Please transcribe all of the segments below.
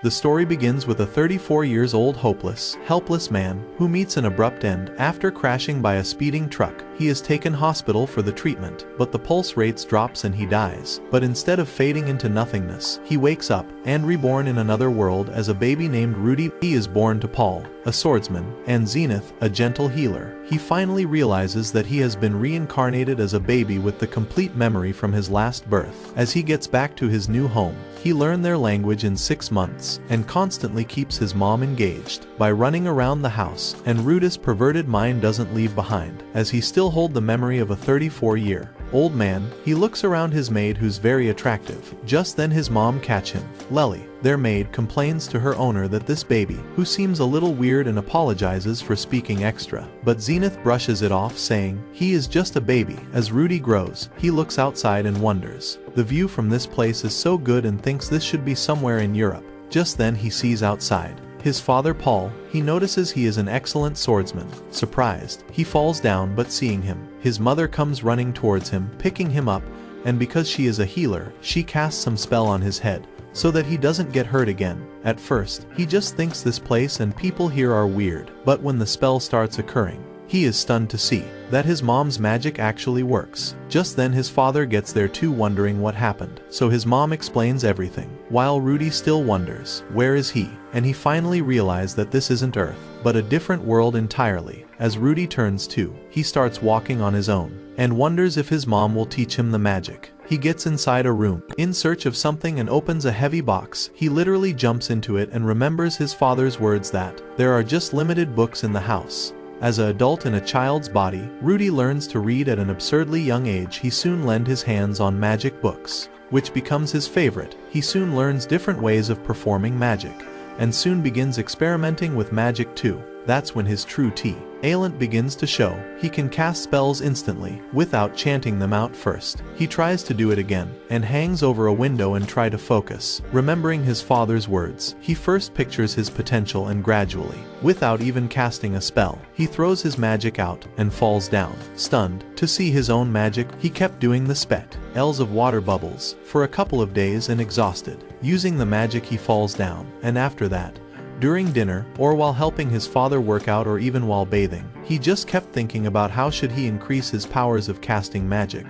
The story begins with a 34-year-old hopeless, helpless man who meets an abrupt end after crashing by a speeding truck. He is taken hospital for the treatment, but the pulse rates drops and he dies. But instead of fading into nothingness, he wakes up and reborn in another world as a baby named Rudy. He is born to Paul, a swordsman, and Zenith, a gentle healer. He finally realizes that he has been reincarnated as a baby with the complete memory from his last birth. As he gets back to his new home, he learned their language in 6 months and constantly keeps his mom engaged by running around the house, and Rudy's perverted mind doesn't leave behind, as he still holds the memory of a 34-year-old man. He looks around his maid, who's very attractive. Just then his mom catch him. Lely, their maid, complains to her owner that this baby, who seems a little weird, and apologizes for speaking extra. But Zenith brushes it off, saying he is just a baby. As Rudy grows, he looks outside and wonders. The view from this place is so good and thinks this should be somewhere in Europe. Just then he sees outside his father Paul. He notices he is an excellent swordsman. Surprised, he falls down, but seeing him, his mother comes running towards him, picking him up, and because she is a healer, she casts some spell on his head so that he doesn't get hurt again. At first, he just thinks this place and people here are weird, but when the spell starts occurring, he is stunned to see that his mom's magic actually works. Just then his father gets there too, wondering what happened. So his mom explains everything, while Rudy still wonders, where is he? And he finally realizes that this isn't Earth, but a different world entirely. As Rudy turns 2, he starts walking on his own, and wonders if his mom will teach him the magic. He gets inside a room, in search of something, and opens a heavy box. He literally jumps into it and remembers his father's words that there are just limited books in the house. As an adult in a child's body, Rudy learns to read at an absurdly young age. He soon lends his hands on magic books, which becomes his favorite. He soon learns different ways of performing magic, and soon begins experimenting with magic too. That's when his true talent begins to show. He can cast spells instantly, without chanting them out first. He tries to do it again, and hangs over a window and try to focus. Remembering his father's words, he first pictures his potential, and gradually, without even casting a spell, he throws his magic out, and falls down. Stunned to see his own magic, he kept doing the spells of water bubbles for a couple of days, and exhausted using the magic, he falls down. And after that, during dinner, or while helping his father work out, or even while bathing, he just kept thinking about how should he increase his powers of casting magic.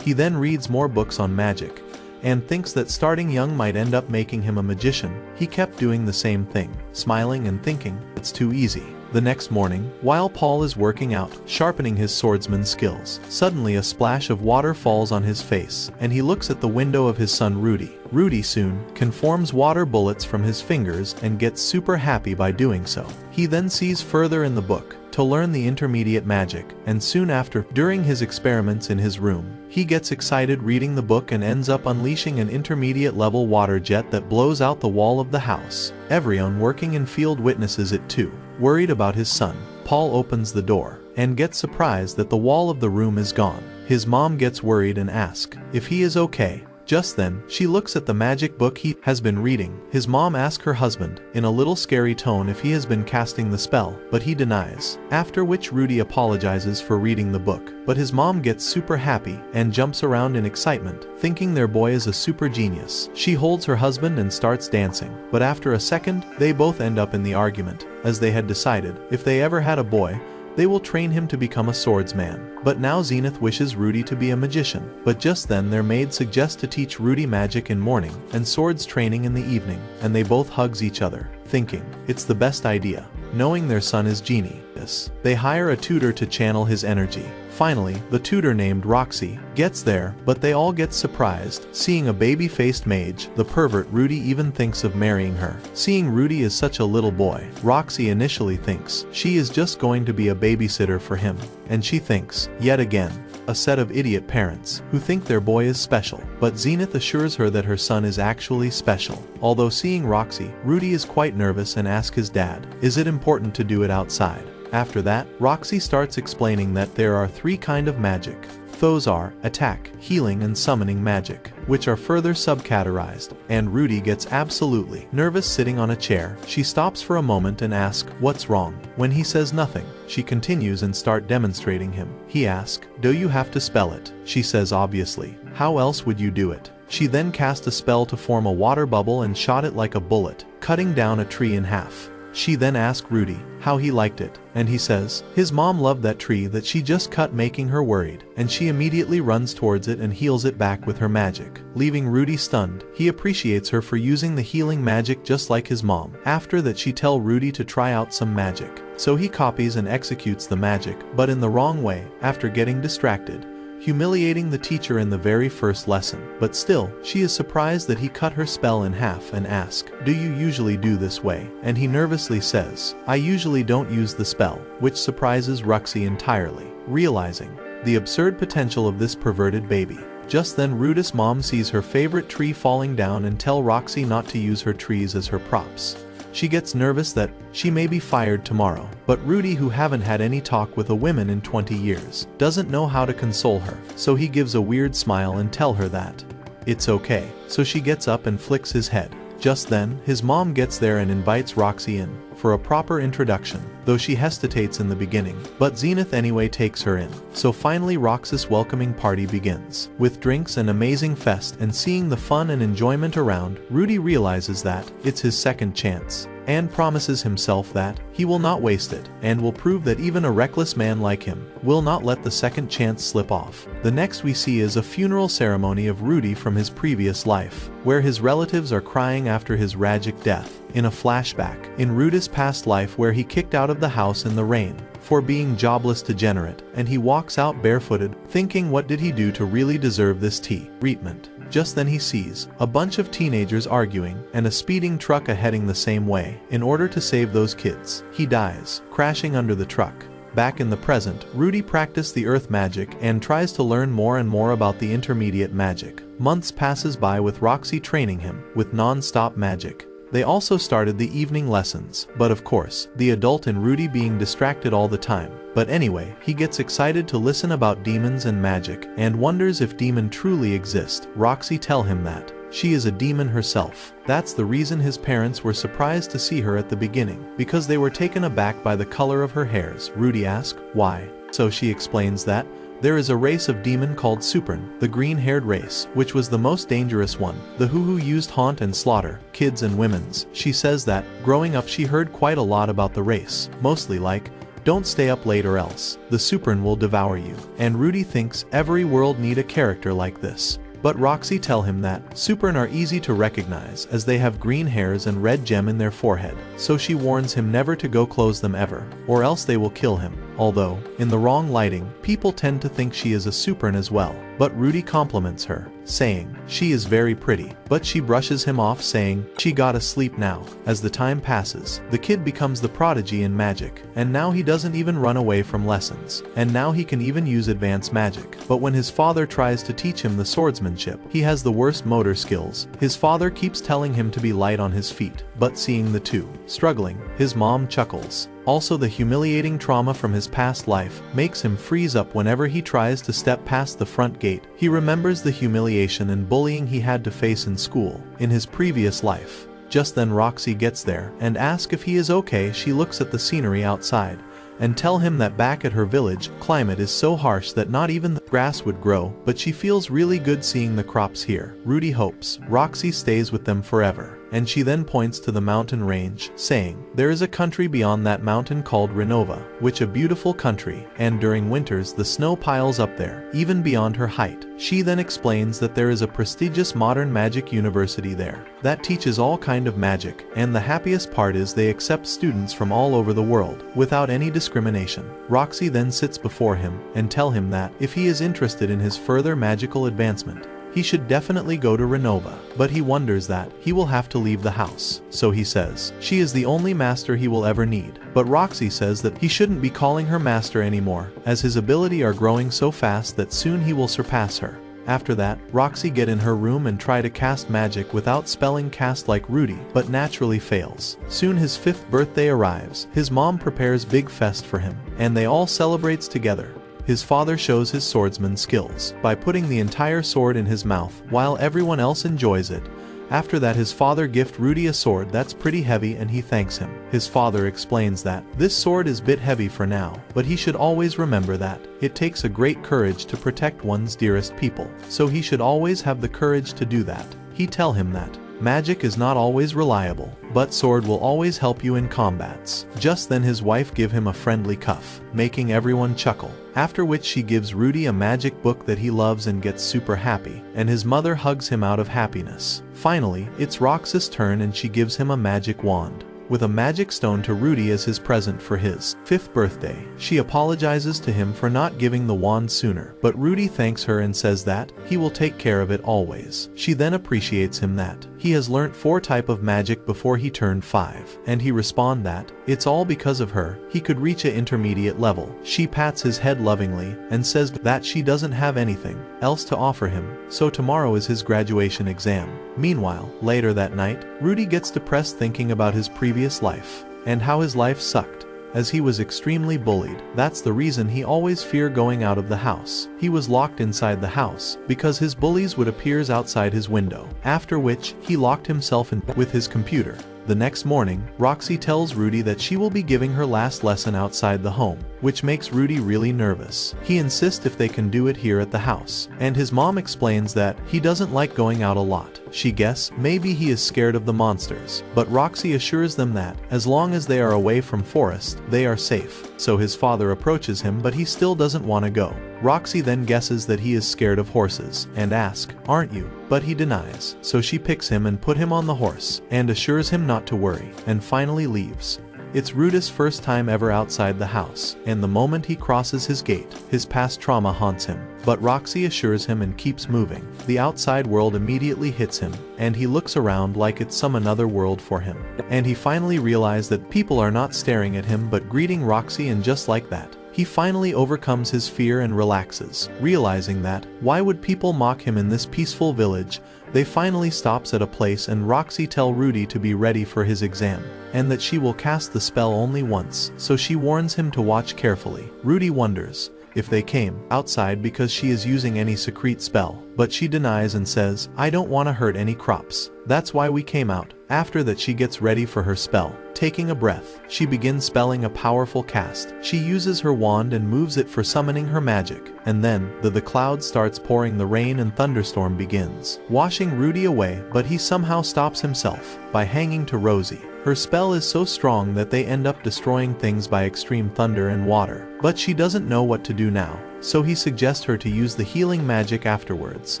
He then reads more books on magic, and thinks that starting young might end up making him a magician. He kept doing the same thing, smiling and thinking, it's too easy. The next morning, while Paul is working out, sharpening his swordsman skills, suddenly a splash of water falls on his face, and he looks at the window of his son Rudy. Rudy soon can forms water bullets from his fingers and gets super happy by doing so. He then sees further in the book to learn the intermediate magic, and soon after, during his experiments in his room, he gets excited reading the book and ends up unleashing an intermediate level water jet that blows out the wall of the house. Everyone working in field witnesses it too. Worried about his son, Paul opens the door and gets surprised that the wall of the room is gone. His mom gets worried and asks if he is okay. Just then, she looks at the magic book he has been reading. His mom asks her husband, in a little scary tone, if he has been casting the spell, but he denies. After which Rudy apologizes for reading the book, but his mom gets super happy and jumps around in excitement, thinking their boy is a super genius. She holds her husband and starts dancing, but after a second, they both end up in the argument, as they had decided, if they ever had a boy, they will train him to become a swordsman. But now Zenith wishes Rudy to be a magician. But just then their maid suggests to teach Rudy magic in morning and swords training in the evening, and they both hugs each other, thinking it's the best idea. Knowing their son is genius, they hire a tutor to channel his energy. Finally, the tutor named Roxy gets there, but they all get surprised seeing a baby-faced mage. The pervert Rudy even thinks of marrying her. Seeing Rudy is such a little boy, Roxy initially thinks she is just going to be a babysitter for him, and she thinks, yet again, a set of idiot parents who think their boy is special. But Zenith assures her that her son is actually special. Although seeing Roxy, Rudy is quite nervous and asks his dad, is it important to do it outside? After that, Roxy starts explaining that there are 3 kinds of magic. Those are attack, healing, and summoning magic, which are further subcategorized, and Rudy gets absolutely nervous sitting on a chair. She stops for a moment and asks, what's wrong? When he says nothing, she continues and start demonstrating him. He asks, do you have to spell it? She says obviously. How else would you do it? She then cast a spell to form a water bubble and shot it like a bullet, cutting down a tree in half. She then asks Rudy how he liked it, and he says his mom loved that tree that she just cut, making her worried, and she immediately runs towards it and heals it back with her magic, leaving Rudy stunned. He appreciates her for using the healing magic just like his mom. After that, she tells Rudy to try out some magic, so he copies and executes the magic, but in the wrong way, after getting distracted, humiliating the teacher in the very first lesson. But still, she is surprised that he cut her spell in half and asks, "Do you usually do this way?" And he nervously says, "I usually don't use the spell," which surprises Roxy entirely, realizing the absurd potential of this perverted baby. Just then, Rudy's mom sees her favorite tree falling down and tells Roxy not to use her trees as her props. She gets nervous that she may be fired tomorrow, but Rudy, who haven't had any talk with a woman in 20 years, doesn't know how to console her, so he gives a weird smile and tells her that it's okay. So she gets up and flicks his head. Just then, his mom gets there and invites Roxy in for a proper introduction, though she hesitates in the beginning, but Zenith anyway takes her in. So finally, Roxy's welcoming party begins, with drinks and amazing fest, and seeing the fun and enjoyment around, Rudy realizes that it's his second chance, and promises himself that he will not waste it, and will prove that even a reckless man like him will not let the second chance slip off. The next we see is a funeral ceremony of Rudy from his previous life, where his relatives are crying after his tragic death. In a flashback, in Rudy's past life, where he kicked out of the house in the rain for being jobless degenerate, and he walks out barefooted, thinking what did he do to really deserve this treatment. Just then he sees a bunch of teenagers arguing and a speeding truck heading the same way. In order to save those kids, he dies, crashing under the truck. Back in the present, Rudy practiced the earth magic and tries to learn more and more about the intermediate magic. Months passes by with Roxy training him with non-stop magic. They also started the evening lessons, but of course, the adult in Rudy being distracted all the time. But anyway, he gets excited to listen about demons and magic, and wonders if demon truly exist. Roxy tells him that she is a demon herself. That's the reason his parents were surprised to see her at the beginning, because they were taken aback by the color of her hairs. Rudy asks why. So she explains that there is a race of demon called Supern, the green-haired race, which was the most dangerous one. The who used haunt and slaughter kids and women's. She says that growing up she heard quite a lot about the race, mostly like, "Don't stay up late or else the Supern will devour you." And Rudy thinks every world need a character like this. But Roxy tells him that Supern are easy to recognize as they have green hairs and red gem in their forehead, so she warns him never to go close them ever, or else they will kill him. Although, in the wrong lighting, people tend to think she is a Supern as well. But Rudy compliments her, saying she is very pretty, but she brushes him off, saying she gotta sleep now. As the time passes, the kid becomes the prodigy in magic, and now he doesn't even run away from lessons, and now he can even use advanced magic. But when his father tries to teach him the swordsmanship, he has the worst motor skills. His father keeps telling him to be light on his feet, but seeing the two struggling, his mom chuckles. Also, the humiliating trauma from his past life makes him freeze up whenever he tries to step past the front gate. He remembers the humiliation and bullying he had to face in school in his previous life. Just then Roxy gets there and asks if he is okay. She looks at the scenery outside and tell him that back at her village, climate is so harsh that not even the grass would grow, but she feels really good seeing the crops here. Rudy hopes Roxy stays with them forever, and she then points to the mountain range, saying there is a country beyond that mountain called Renova, which a beautiful country, and during winters the snow piles up there, even beyond her height. She then explains that there is a prestigious modern magic university there that teaches all kind of magic, and the happiest part is they accept students from all over the world without any discrimination. Roxy then sits before him and tell him that if he is interested in his further magical advancement, he should definitely go to Renova, but he wonders that he will have to leave the house. So he says she is the only master he will ever need. But Roxy says that he shouldn't be calling her master anymore, as his ability are growing so fast that soon he will surpass her. After that, Roxy get in her room and try to cast magic without spelling cast like Rudy, but naturally fails. Soon his 5th birthday arrives. His mom prepares big fest for him, and they all celebrates together. His father shows his swordsman skills by putting the entire sword in his mouth while everyone else enjoys it. After that, his father gift Rudy a sword that's pretty heavy and he thanks him. His father explains that this sword is bit heavy for now, but he should always remember that it takes a great courage to protect one's dearest people, so he should always have the courage to do that. He tell him that magic is not always reliable. but sword will always help you in combats. Just then his wife give him a friendly cuff, making everyone chuckle. After which she gives Rudy a magic book that he loves and gets super happy, and his mother hugs him out of happiness. Finally, it's Roxy's turn and she gives him a magic wand with a magic stone to Rudy as his present for his 5th birthday. She apologizes to him for not giving the wand sooner, but Rudy thanks her and says that he will take care of it always. She then appreciates him that he has learnt 4 types of magic before he turned 5, and he responds that it's all because of her he could reach an intermediate level. She pats his head lovingly and says that she doesn't have anything else to offer him, so tomorrow is his graduation exam. Meanwhile, later that night, Rudy gets depressed thinking about his previous life and how his life sucked, as he was extremely bullied. That's the reason he always feared going out of the house. He was locked inside the house because his bullies would appear outside his window, after which he locked himself in with his computer. The next morning, Roxy tells Rudy that she will be giving her last lesson outside the home, which makes Rudy really nervous. He insists if they can do it here at the house, and his mom explains that he doesn't like going out a lot. She guesses maybe he is scared of the monsters, but Roxy assures them that as long as they are away from forest, they are safe. So his father approaches him, but he still doesn't want to go. Roxy then guesses that he is scared of horses and asks, "Aren't you?" But he denies, so she picks him and put him on the horse and assures him not to worry, and finally leaves. It's Rudy's first time ever outside the house, and the moment he crosses his gate, his past trauma haunts him. But Roxy assures him and keeps moving. The outside world immediately hits him, and he looks around like it's some another world for him. And he finally realizes that people are not staring at him but greeting Roxy, and just like that, he finally overcomes his fear and relaxes, realizing that, why would people mock him in this peaceful village? They finally stops at a place and Roxy tells Rudy to be ready for his exam, and that she will cast the spell only once, so she warns him to watch carefully. Rudy wonders if they came outside because she is using any secret spell, but she denies and says, "I don't want to hurt any crops. That's why we came out." After that she gets ready for her spell. Taking a breath, she begins spelling a powerful cast. She uses her wand and moves it for summoning her magic, and then the cloud starts pouring. The rain and thunderstorm begins, washing Rudy away, but he somehow stops himself by hanging to Rosie. Her spell is so strong that they end up destroying things by extreme thunder and water, but she doesn't know what to do now, so he suggests her to use the healing magic afterwards.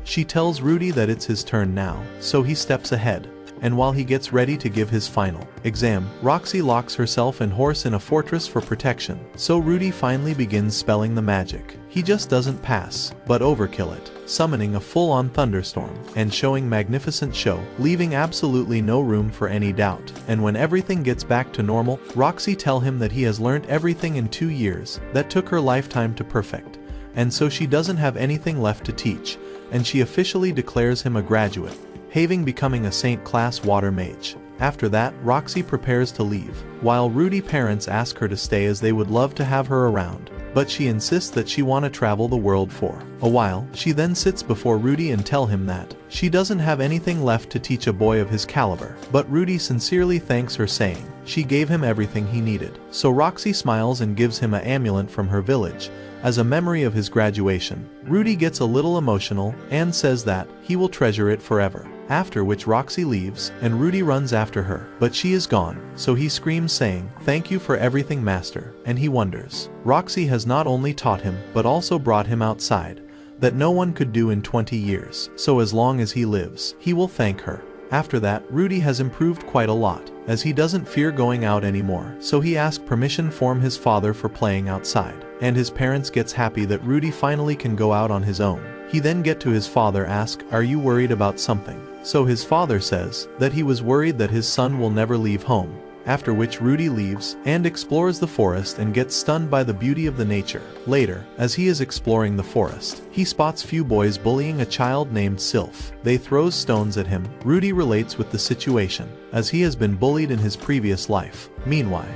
She tells Rudy that it's his turn now, so he steps ahead. And while he gets ready to give his final exam, Roxy locks herself and horse in a fortress for protection. So Rudy finally begins spelling the magic. He just doesn't pass, but overkill it, summoning a full-on thunderstorm and showing magnificent show, leaving absolutely no room for any doubt. And when everything gets back to normal, Roxy tells him that he has learned everything in 2 years that took her lifetime to perfect, and so she doesn't have anything left to teach, and she officially declares him a graduate, having becoming a Saint-class water mage. After that, Roxy prepares to leave, while Rudy's parents ask her to stay as they would love to have her around, but she insists that she want to travel the world for a while. She then sits before Rudy and tell him that she doesn't have anything left to teach a boy of his caliber, but Rudy sincerely thanks her, saying she gave him everything he needed. So Roxy smiles and gives him an amulet from her village as a memory of his graduation. Rudy gets a little emotional and says that he will treasure it forever. After which Roxy leaves, and Rudy runs after her, but she is gone, so he screams saying, "Thank you for everything, master," and he wonders. Roxy has not only taught him, but also brought him outside, that no one could do in 20 years, so as long as he lives, he will thank her. After that, Rudy has improved quite a lot, as he doesn't fear going out anymore, so he asks permission from his father for playing outside, and his parents gets happy that Rudy finally can go out on his own. He then get to his father, ask, "Are you worried about something?" So his father says that he was worried that his son will never leave home. After which Rudy leaves and explores the forest and gets stunned by the beauty of the nature. Later, as he is exploring the forest, he spots few boys bullying a child named Sylph. They throws stones at him. Rudy relates with the situation, as he has been bullied in his previous life. Meanwhile,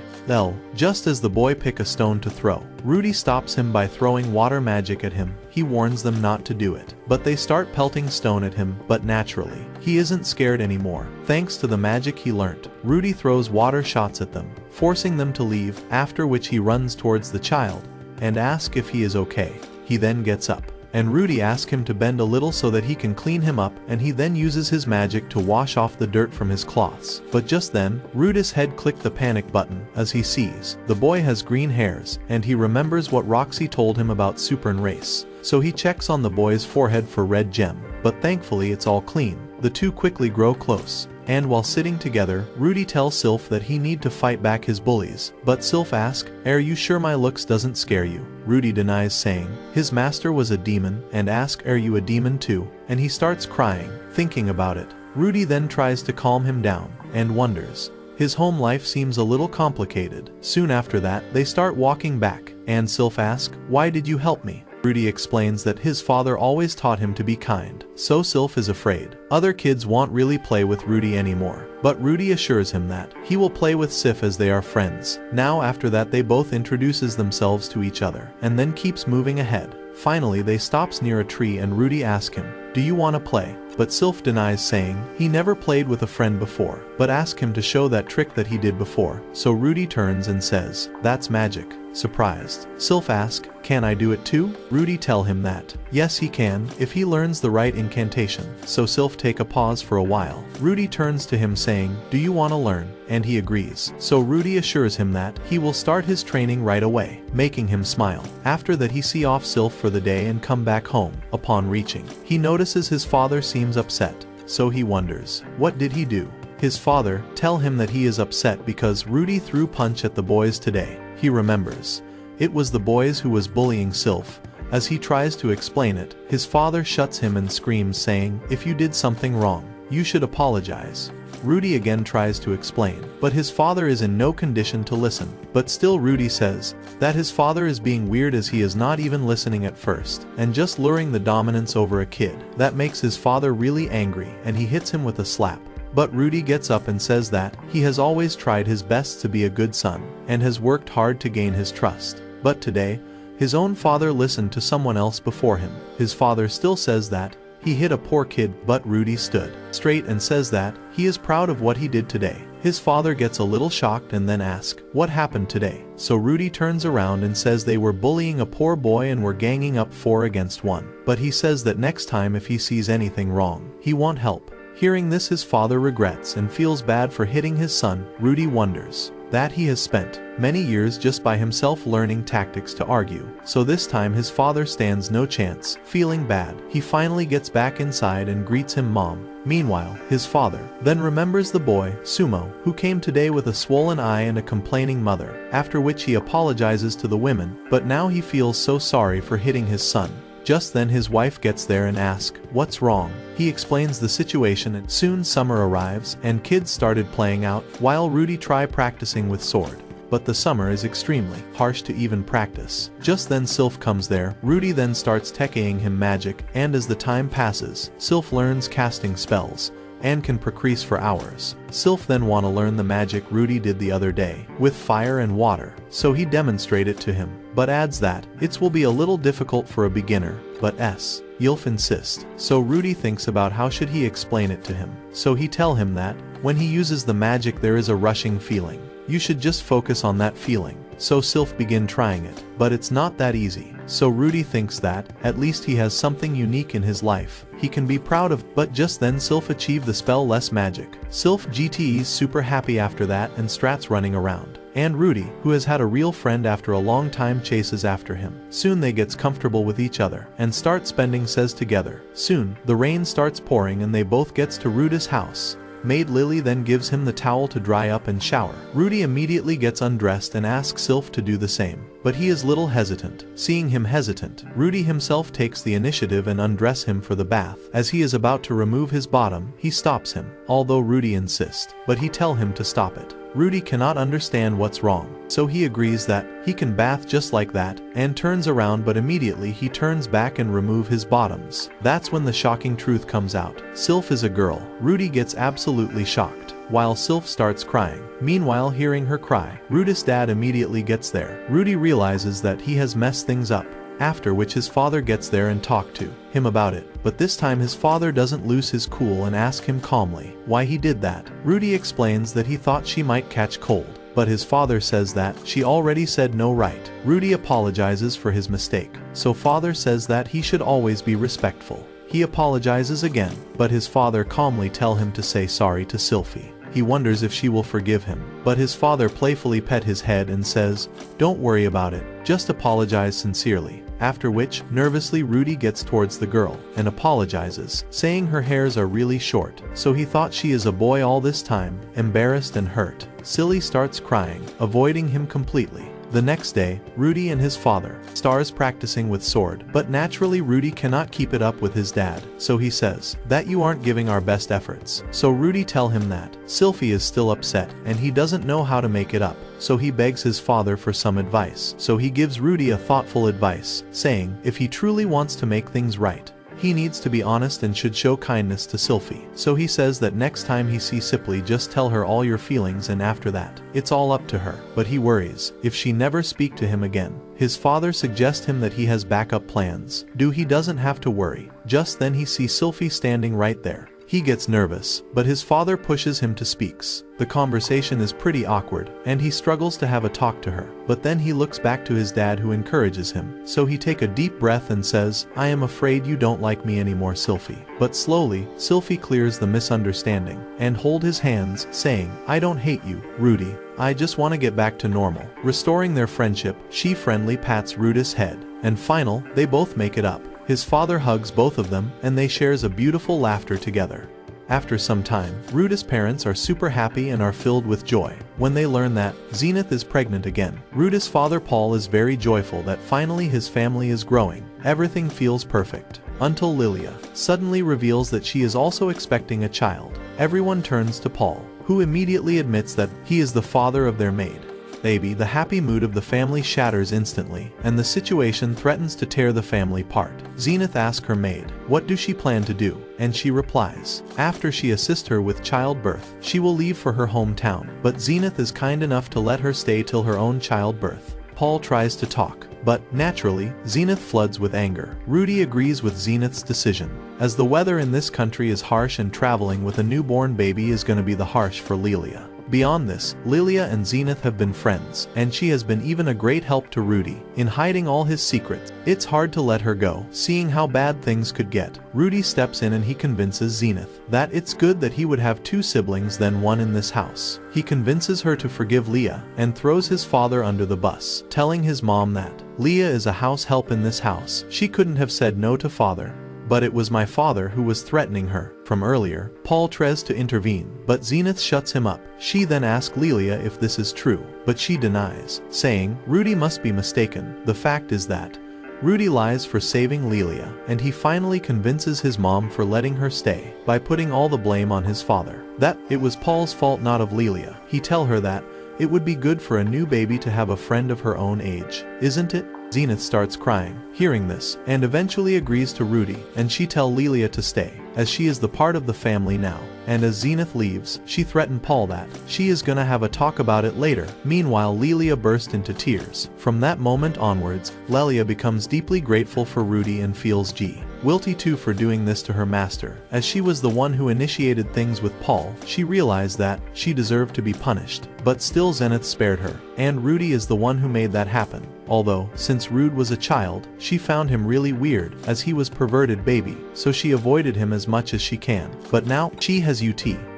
just as the boy pick a stone to throw, Rudy stops him by throwing water magic at him. He warns them not to do it, but they start pelting stone at him, but naturally, he isn't scared anymore. Thanks to the magic he learnt, Rudy throws water shots at them, forcing them to leave, after which he runs towards the child and asks if he is okay. He then gets up and Rudy asks him to bend a little so that he can clean him up, and he then uses his magic to wash off the dirt from his cloths. But just then, Rudy's head clicked the panic button as he sees the boy has green hairs, and he remembers what Roxy told him about Supern race. So he checks on the boy's forehead for red gem, but thankfully it's all clean. The two quickly grow close, and while sitting together, Rudy tells Sylph that he need to fight back his bullies. But Sylph asks, "Are you sure my looks doesn't scare you?" Rudy denies, saying his master was a demon, and asks, "Are you a demon too?" And he starts crying, thinking about it. Rudy then tries to calm him down, and wonders. His home life seems a little complicated. Soon after that, they start walking back, and Sylph asks, "Why did you help me?" Rudy explains that his father always taught him to be kind, so Sylph is afraid. Other kids won't really play with Rudy anymore, but Rudy assures him that he will play with Sif as they are friends. Now after that they both introduces themselves to each other, and then keeps moving ahead. Finally they stops near a tree and Rudy asks him, "Do you want to play?" But Sylph denies, saying he never played with a friend before, but asks him to show that trick that he did before. So Rudy turns and says, "That's magic." Surprised, Sylph asks, "Can I do it too?" Rudy tell him that, yes he can, if he learns the right incantation. So Sylph take a pause for a while. Rudy turns to him saying, "Do you want to learn?" And he agrees. So Rudy assures him that he will start his training right away, making him smile. After that he see off Sylph for the day and come back home. Upon reaching, he notices his father seems upset, so he wonders, what did he do? His father tell him that he is upset because Rudy threw punch at the boys today. He remembers. It was the boys who was bullying Sylph. As he tries to explain it, his father shuts him and screams, saying, "If you did something wrong, you should apologize." Rudy again tries to explain, but his father is in no condition to listen. But still Rudy says that his father is being weird as he is not even listening at first, and just luring the dominance over a kid. That makes his father really angry, and he hits him with a slap. But Rudy gets up and says that he has always tried his best to be a good son, and has worked hard to gain his trust. But today, his own father listened to someone else before him. His father still says that he hit a poor kid, but Rudy stood straight and says that he is proud of what he did today. His father gets a little shocked and then asks, "What happened today?" So Rudy turns around and says they were bullying a poor boy and were ganging up 4 against 1. But he says that next time if he sees anything wrong, he won't help. Hearing this, his father regrets and feels bad for hitting his son. Rudy wonders that he has spent many years just by himself learning tactics to argue. So this time his father stands no chance. Feeling bad, he finally gets back inside and greets him, "Mom." Meanwhile, his father then remembers the boy, Sumo, who came today with a swollen eye and a complaining mother, after which he apologizes to the women, but now he feels so sorry for hitting his son. Just then his wife gets there and asks, "What's wrong?" He explains the situation, and soon summer arrives and kids started playing out while Rudy try practicing with sword. But the summer is extremely harsh to even practice. Just then Sylph comes there. Rudy then starts teching him magic, and as the time passes, Sylph learns casting spells and can progress for hours. Sylph then want to learn the magic Rudy did the other day with fire and water, so he demonstrate it to him, but adds that it will be a little difficult for a beginner, but Ylf insist. So Rudy thinks about how should he explain it to him. So he tell him that when he uses the magic there is a rushing feeling. You should just focus on that feeling. So Sylph begin trying it, but it's not that easy. So Rudy thinks that at least he has something unique in his life he can be proud of. But just then Sylph achieved the spell less magic. Sylph GTE's super happy after that and starts running around. And Rudy, who has had a real friend after a long time, chases after him. Soon they gets comfortable with each other and start spending says together. Soon, the rain starts pouring and they both gets to Rudy's house. Maid Lily then gives him the towel to dry up and shower. Rudy immediately gets undressed and asks Sylph to do the same, but he is little hesitant. Seeing him hesitant, Rudy himself takes the initiative and undress him for the bath. As he is about to remove his bottom, he stops him, although Rudy insists, but he tell him to stop it. Rudy cannot understand what's wrong, so he agrees that he can bath just like that, and turns around, but immediately he turns back and remove his bottoms. That's when the shocking truth comes out. Sylph is a girl. Rudy gets absolutely shocked, while Sylph starts crying. Meanwhile, hearing her cry, Rudy's dad immediately gets there. Rudy realizes that he has messed things up, after which his father gets there and talk to him about it. But this time his father doesn't lose his cool and ask him calmly why he did that. Rudy explains that he thought she might catch cold, but his father says that she already said no, right? Rudy apologizes for his mistake, so father says that he should always be respectful. He apologizes again, but his father calmly tells him to say sorry to Sylphie. He wonders if she will forgive him, but his father playfully pets his head and says, "Don't worry about it, just apologize sincerely." After which, nervously Rudy gets towards the girl and apologizes, saying her hairs are really short, so he thought she is a boy all this time. Embarrassed and hurt, Silly starts crying, avoiding him completely. The next day, Rudy and his father starts practicing with sword, but naturally Rudy cannot keep it up with his dad, so he says that you aren't giving our best efforts. So Rudy tell him that Sylphie is still upset and he doesn't know how to make it up, so he begs his father for some advice. So he gives Rudy a thoughtful advice, saying if he truly wants to make things right, he needs to be honest and should show kindness to Sylphie. So he says that next time he sees Sylphie, just tell her all your feelings, and after that, it's all up to her. But he worries if she never speak to him again. His father suggests him that he has backup plans. He doesn't have to worry. Just then he sees Sylphie standing right there. He gets nervous, but his father pushes him to speaks. The conversation is pretty awkward, and he struggles to have a talk to her. But then he looks back to his dad, who encourages him. So he take a deep breath and says, "I am afraid you don't like me anymore, Sylphie." But slowly, Sylphie clears the misunderstanding and hold his hands, saying, "I don't hate you, Rudy. I just want to get back to normal." Restoring their friendship, she friendly pats Rudy's head, and final, they both make it up. His father hugs both of them, and they shares a beautiful laughter together. After some time, Rudy's parents are super happy and are filled with joy when they learn that Zenith is pregnant again. Rudy's father Paul is very joyful that finally his family is growing. Everything feels perfect, until Lilia suddenly reveals that she is also expecting a child. Everyone turns to Paul, who immediately admits that he is the father of their maid. Baby, the happy mood of the family shatters instantly, and the situation threatens to tear the family apart. Zenith asks her maid, what does she plan to do? And she replies, after she assists her with childbirth, she will leave for her hometown. But Zenith is kind enough to let her stay till her own childbirth. Paul tries to talk, but naturally, Zenith floods with anger. Rudy agrees with Zenith's decision, as the weather in this country is harsh and traveling with a newborn baby is going to be the harsh for Lilia. Beyond this, Lilia and Zenith have been friends, and she has been even a great help to Rudy in hiding all his secrets. It's hard to let her go, seeing how bad things could get. Rudy steps in and he convinces Zenith that it's good that he would have two siblings than one in this house. He convinces her to forgive Leah and throws his father under the bus, telling his mom that Leah is a house help in this house. She couldn't have said no to father. But it was my father who was threatening her from earlier. Paul tries to intervene, but Zenith shuts him up. She then asks Lilia if this is true, but she denies, saying Rudy must be mistaken. The fact is that Rudy lies for saving Lilia, and he finally convinces his mom for letting her stay by putting all the blame on his father. That it was Paul's fault, not of Lilia. He tells her that it would be good for a new baby to have a friend of her own age, isn't it? Zenith starts crying, hearing this, and eventually agrees to Rudy, and she tells Lilia to stay, as she is the part of the family now. And as Zenith leaves, she threatened Paul that she is gonna have a talk about it later. Meanwhile, Lilia burst into tears. From that moment onwards, Lilia becomes deeply grateful for Rudy and feels guilty too for doing this to her master. As she was the one who initiated things with Paul, she realized that she deserved to be punished. But still Zenith spared her, and Rudy is the one who made that happen. Although, since Rude was a child, she found him really weird, as he was perverted baby, so she avoided him as much as she can. But now, she has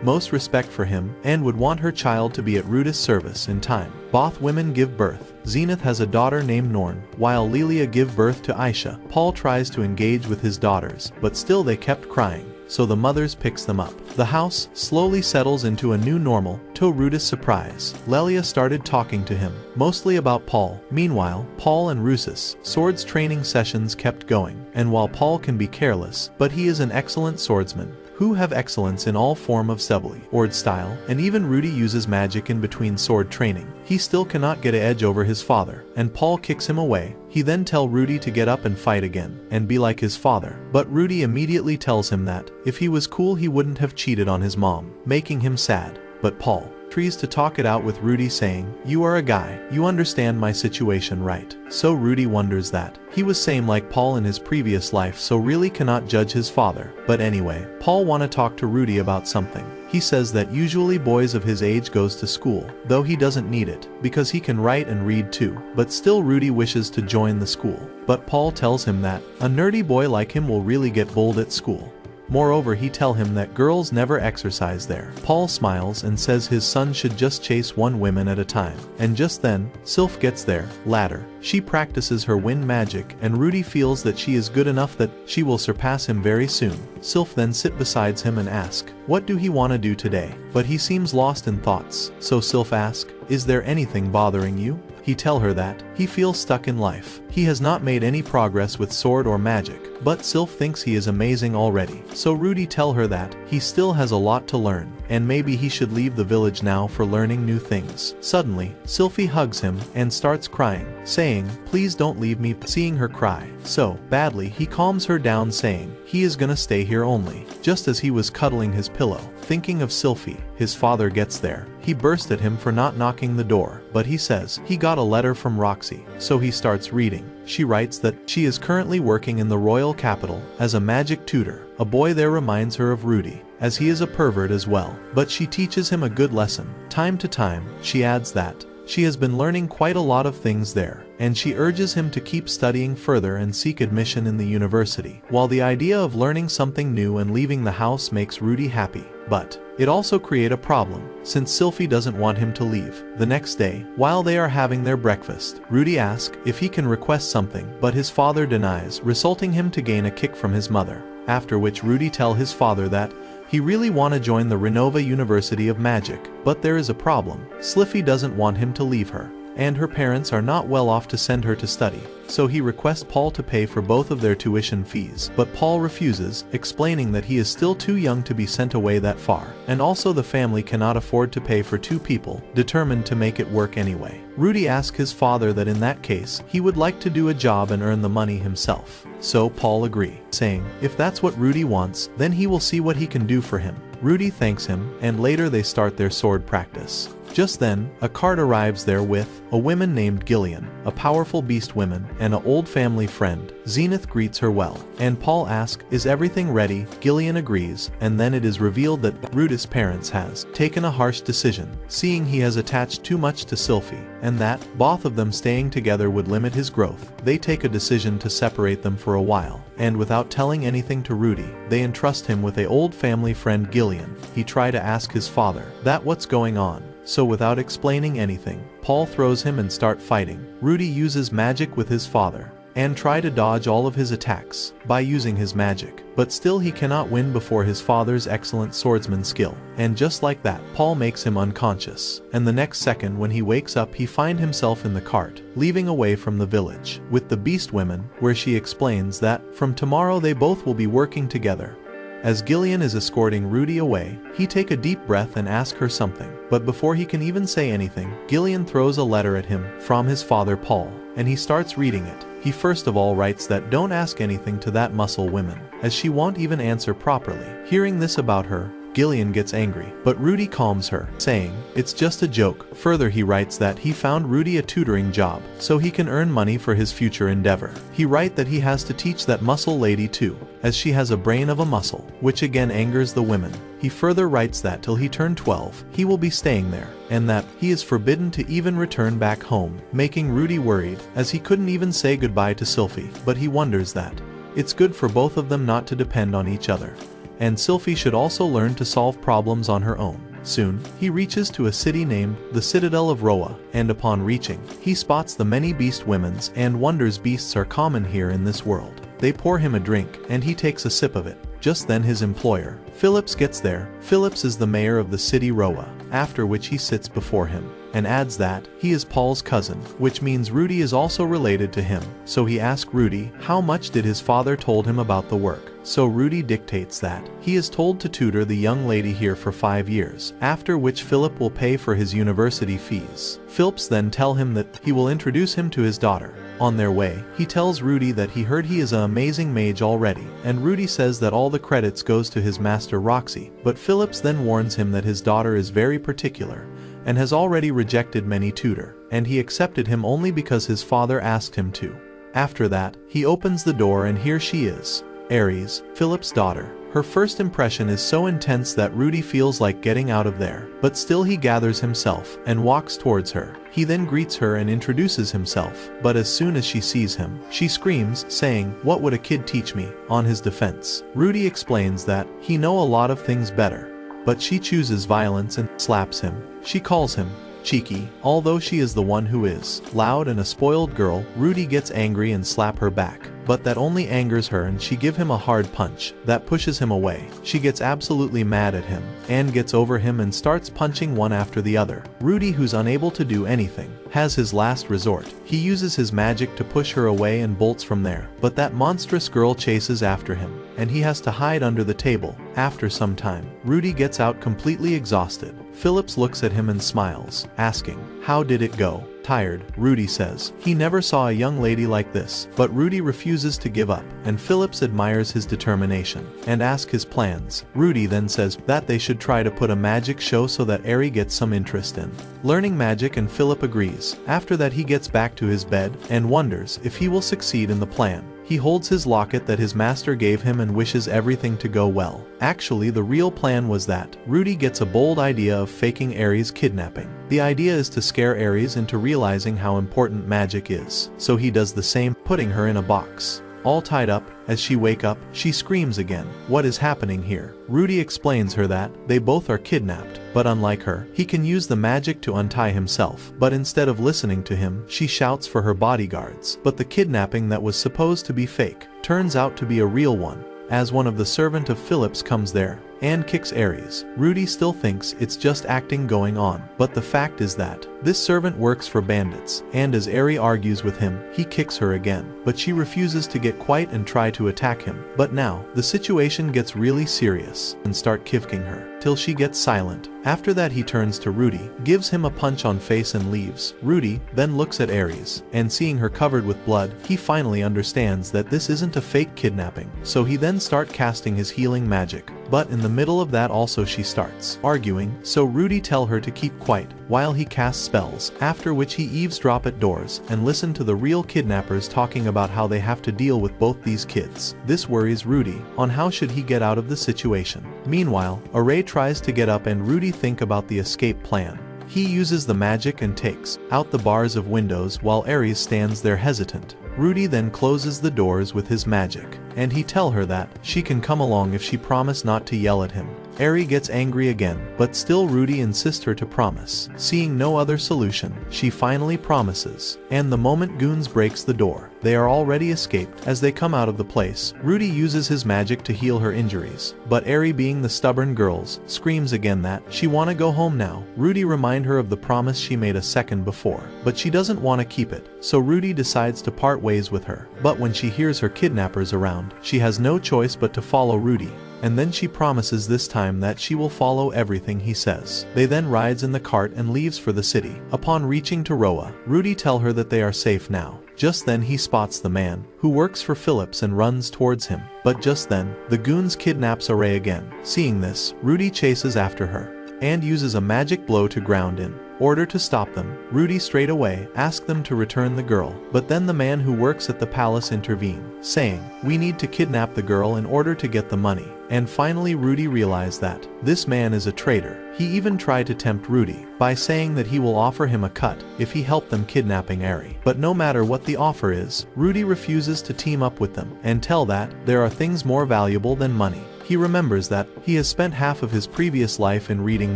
most respect for him, and would want her child to be at Rude's service in time. Both women give birth. Zenith has a daughter named Norn, while Lilia give birth to Aisha. Paul tries to engage with his daughters, but still they kept crying, so the mothers picks them up. The house slowly settles into a new normal. To Rude's surprise, Lilia started talking to him, mostly about Paul. Meanwhile, Paul and Rusis' swords training sessions kept going, and while Paul can be careless, but he is an excellent swordsman, who have excellence in all form of sebly, sword style, and even Rudy uses magic in between sword training. He still cannot get an edge over his father, and Paul kicks him away. He then tells Rudy to get up and fight again, and be like his father. But Rudy immediately tells him that if he was cool he wouldn't have cheated on his mom, making him sad. But Paul tries to talk it out with Rudy saying, "You are a guy, you understand my situation, right?" So Rudy wonders that. He was same like Paul in his previous life, so really cannot judge his father. But anyway, Paul wanna talk to Rudy about something. He says that usually boys of his age goes to school, though he doesn't need it, because he can write and read too. But still Rudy wishes to join the school. But Paul tells him that a nerdy boy like him will really get bullied at school. Moreover, he tell him that girls never exercise there. Paul smiles and says his son should just chase one woman at a time. And just then, Sylph gets there, ladder. She practices her wind magic, and Rudy feels that she is good enough that she will surpass him very soon. Sylph then sit beside him and ask, what do he want to do today? But he seems lost in thoughts, so Sylph asks, is there anything bothering you? He tell her that he feels stuck in life. He has not made any progress with sword or magic, but Sylph thinks he is amazing already. So Rudy tell her that he still has a lot to learn, and maybe he should leave the village now for learning new things. Suddenly, Sylphie hugs him and starts crying, saying, please don't leave me. Seeing her cry so badly, he calms her down saying, he is gonna stay here only. Just as he was cuddling his pillow, thinking of Sylphie, his father gets there. He burst at him for not knocking the door, but he says he got a letter from Roxy, so he starts reading. She writes that she is currently working in the royal capital as a magic tutor. A boy there reminds her of Rudy, as he is a pervert as well, but she teaches him a good lesson. Time to time, she adds that she has been learning quite a lot of things there, and she urges him to keep studying further and seek admission in the university. While the idea of learning something new and leaving the house makes Rudy happy, but it also creates a problem, since Sylphie doesn't want him to leave. The next day, while they are having their breakfast, Rudy asks if he can request something, but his father denies, resulting him to gain a kick from his mother. After which Rudy tell his father that he really want to join the Renova University of Magic, but there is a problem. Sylphie doesn't want him to leave her, and her parents are not well off to send her to study. So he requests Paul to pay for both of their tuition fees, but Paul refuses, explaining that he is still too young to be sent away that far, and also the family cannot afford to pay for two people, determined to make it work anyway. Rudy asks his father that in that case, he would like to do a job and earn the money himself. So Paul agrees, saying, if that's what Rudy wants, then he will see what he can do for him. Rudy thanks him, and later they start their sword practice. Just then, a cart arrives there with a woman named Gillian, a powerful beast woman, and an old family friend. Zenith greets her well, and Paul asks, is everything ready? Gillian agrees, and then it is revealed that Rudy's parents has taken a harsh decision, seeing he has attached too much to Sylphie, and that both of them staying together would limit his growth. They take a decision to separate them for a while, and without telling anything to Rudy, they entrust him with a old family friend Gillian. He try to ask his father that what's going on. So without explaining anything, Paul throws him and start fighting. Rudy uses magic with his father, and try to dodge all of his attacks by using his magic, but still he cannot win before his father's excellent swordsman skill. And just like that, Paul makes him unconscious, and the next second when he wakes up he finds himself in the cart, leaving away from the village, with the beast women, where she explains that from tomorrow they both will be working together. As Gillian is escorting Rudy away, he take a deep breath and ask her something, but before he can even say anything, Gillian throws a letter at him from his father Paul, and he starts reading it. He first of all writes that don't ask anything to that muscle woman, as she won't even answer properly. Hearing this about her, Gillian gets angry, but Rudy calms her, saying, it's just a joke. Further he writes that he found Rudy a tutoring job, so he can earn money for his future endeavor. He writes that he has to teach that muscle lady too, as she has a brain of a muscle, which again angers the women. He further writes that till he turned 12, he will be staying there, and that he is forbidden to even return back home, making Rudy worried, as he couldn't even say goodbye to Sylphie, but he wonders that it's good for both of them not to depend on each other. And Sylphie should also learn to solve problems on her own. Soon, he reaches to a city named the Citadel of Roa, and upon reaching, he spots the many beast women's and wonders beasts are common here in this world. They pour him a drink, and he takes a sip of it. Just then his employer, Phillips, gets there. Phillips is the mayor of the city Roa, after which he sits before him, and adds that he is Paul's cousin, which means Rudy is also related to him. So he asks Rudy how much did his father told him about the work. So Rudy dictates that he is told to tutor the young lady here for 5 years, after which Philip will pay for his university fees. Phillips then tell him that he will introduce him to his daughter. On their way, he tells Rudy that he heard he is an amazing mage already, and Rudy says that all the credits goes to his master Roxy, but Phillips then warns him that his daughter is very particular, and has already rejected many tutor, and he accepted him only because his father asked him to. After that, he opens the door and here she is, Aries, Philip's daughter. Her first impression is so intense that Rudy feels like getting out of there, but still he gathers himself and walks towards her. He then greets her and introduces himself, but as soon as she sees him, she screams, saying, "What would a kid teach me?" On his defense, Rudy explains that he know a lot of things better, but she chooses violence and slaps him. She calls him cheeky, although she is the one who is loud and a spoiled girl. Rudy gets angry and slap her back, but that only angers her and she give him a hard punch that pushes him away. She gets absolutely mad at him and gets over him and starts punching one after the other. Rudy, who's unable to do anything, has his last resort. He uses his magic to push her away and bolts from there, but that monstrous girl chases after him and he has to hide under the table. After some time, Rudy gets out completely exhausted. Phillips looks at him and smiles, asking, "How did it go?" Tired, Rudy says he never saw a young lady like this, but Rudy refuses to give up, and Phillips admires his determination and asks his plans. Rudy then says that they should try to put a magic show so that Ari gets some interest in learning magic, and Philip agrees. After that, he gets back to his bed and wonders if he will succeed in the plan. He holds his locket that his master gave him and wishes everything to go well. Actually, the real plan was that Rudy gets a bold idea of faking Aries' kidnapping. The idea is to scare Aries into realizing how important magic is. So he does the same, putting her in a box. All tied up. As she wakes up, she screams again. What is happening here? Rudy explains her that they both are kidnapped, but unlike her, he can use the magic to untie himself. But instead of listening to him, she shouts for her bodyguards. But the kidnapping that was supposed to be fake turns out to be a real one, as one of the servant of Phillips comes there and kicks Aries. Rudy still thinks it's just acting going on, but the fact is that this servant works for bandits, and as Aries argues with him, he kicks her again, but she refuses to get quiet and try to attack him. But now, the situation gets really serious and start kicking her till she gets silent. After that, he turns to Rudy, gives him a punch on face and leaves. Rudy then looks at Aries, and seeing her covered with blood, he finally understands that this isn't a fake kidnapping, so he then starts casting his healing magic. But in the middle of that also she starts arguing, so Rudy tell her to keep quiet while he casts spells, after which he eavesdrop at doors and listen to the real kidnappers talking about how they have to deal with both these kids. This worries Rudy on how should he get out of the situation. Meanwhile, Aray tries to get up and Rudy think about the escape plan. He uses the magic and takes out the bars of windows while Aries stands there hesitant. Rudy then closes the doors with his magic, and he tell her that she can come along if she promise not to yell at him. Ari gets angry again, but still Rudy insists her to promise. Seeing no other solution, she finally promises, and the moment goons breaks the door, they are already escaped. As they come out of the place, Rudy uses his magic to heal her injuries, but Ari, being the stubborn girls, screams again that she wanna go home now. Rudy remind her of the promise she made a second before, but she doesn't want to keep it, so Rudy decides to part ways with her. But when she hears her kidnappers around, she has no choice but to follow Rudy. And then she promises this time that she will follow everything he says. They then rides in the cart and leaves for the city. Upon reaching Taroa, Rudy tell her that they are safe now. Just then he spots the man who works for Phillips and runs towards him. But just then, the goons kidnaps Aray again. Seeing this, Rudy chases after her and uses a magic blow to ground in order to stop them. Rudy straight away asks them to return the girl, but then the man who works at the palace intervene, saying, "We need to kidnap the girl in order to get the money." And finally Rudy realized that this man is a traitor. He even tried to tempt Rudy by saying that he will offer him a cut if he helped them kidnapping Ari. But no matter what the offer is, Rudy refuses to team up with them and tell that there are things more valuable than money. He remembers that he has spent half of his previous life in reading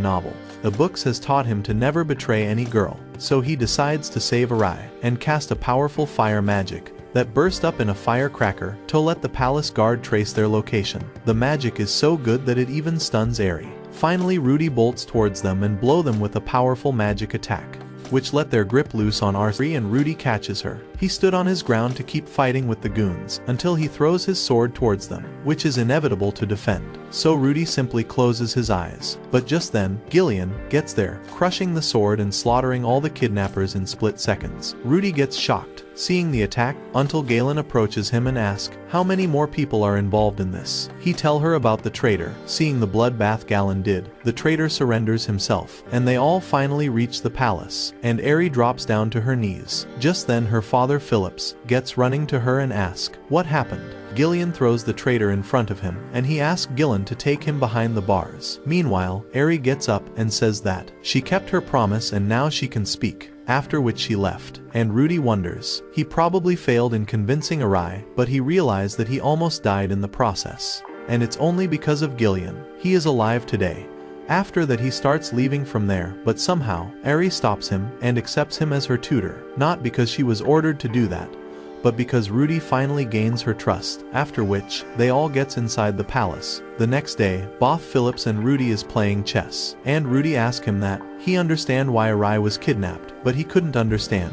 novel. The books has taught him to never betray any girl, so he decides to save Arai and cast a powerful fire magic that burst up in a firecracker to let the palace guard trace their location. The magic is so good that it even stuns Ari. Finally Rudy bolts towards them and blow them with a powerful magic attack, which let their grip loose on Ari, and Rudy catches her. He stood on his ground to keep fighting with the goons until he throws his sword towards them, which is inevitable to defend. So Rudy simply closes his eyes. But just then, Gillian gets there, crushing the sword and slaughtering all the kidnappers in split seconds. Rudy gets shocked seeing the attack, until Galen approaches him and asks how many more people are involved in this. He tell her about the traitor. Seeing the bloodbath Galen did, the traitor surrenders himself, and they all finally reach the palace, and Aerie drops down to her knees. Just then her father Phillips gets running to her and asks what happened. Gillian throws the traitor in front of him, and he asks Gillen to take him behind the bars. Meanwhile, Aerie gets up and says that she kept her promise and now she can speak, after which she left. And Rudy wonders. He probably failed in convincing Arai, but he realized that he almost died in the process. And it's only because of Gillian he is alive today. After that he starts leaving from there, but somehow, Aerie stops him and accepts him as her tutor, not because she was ordered to do that, but because Rudy finally gains her trust, after which, they all gets inside the palace. The next day, both Phillips and Rudy is playing chess, and Rudy asks him that he understand why Arai was kidnapped, but he couldn't understand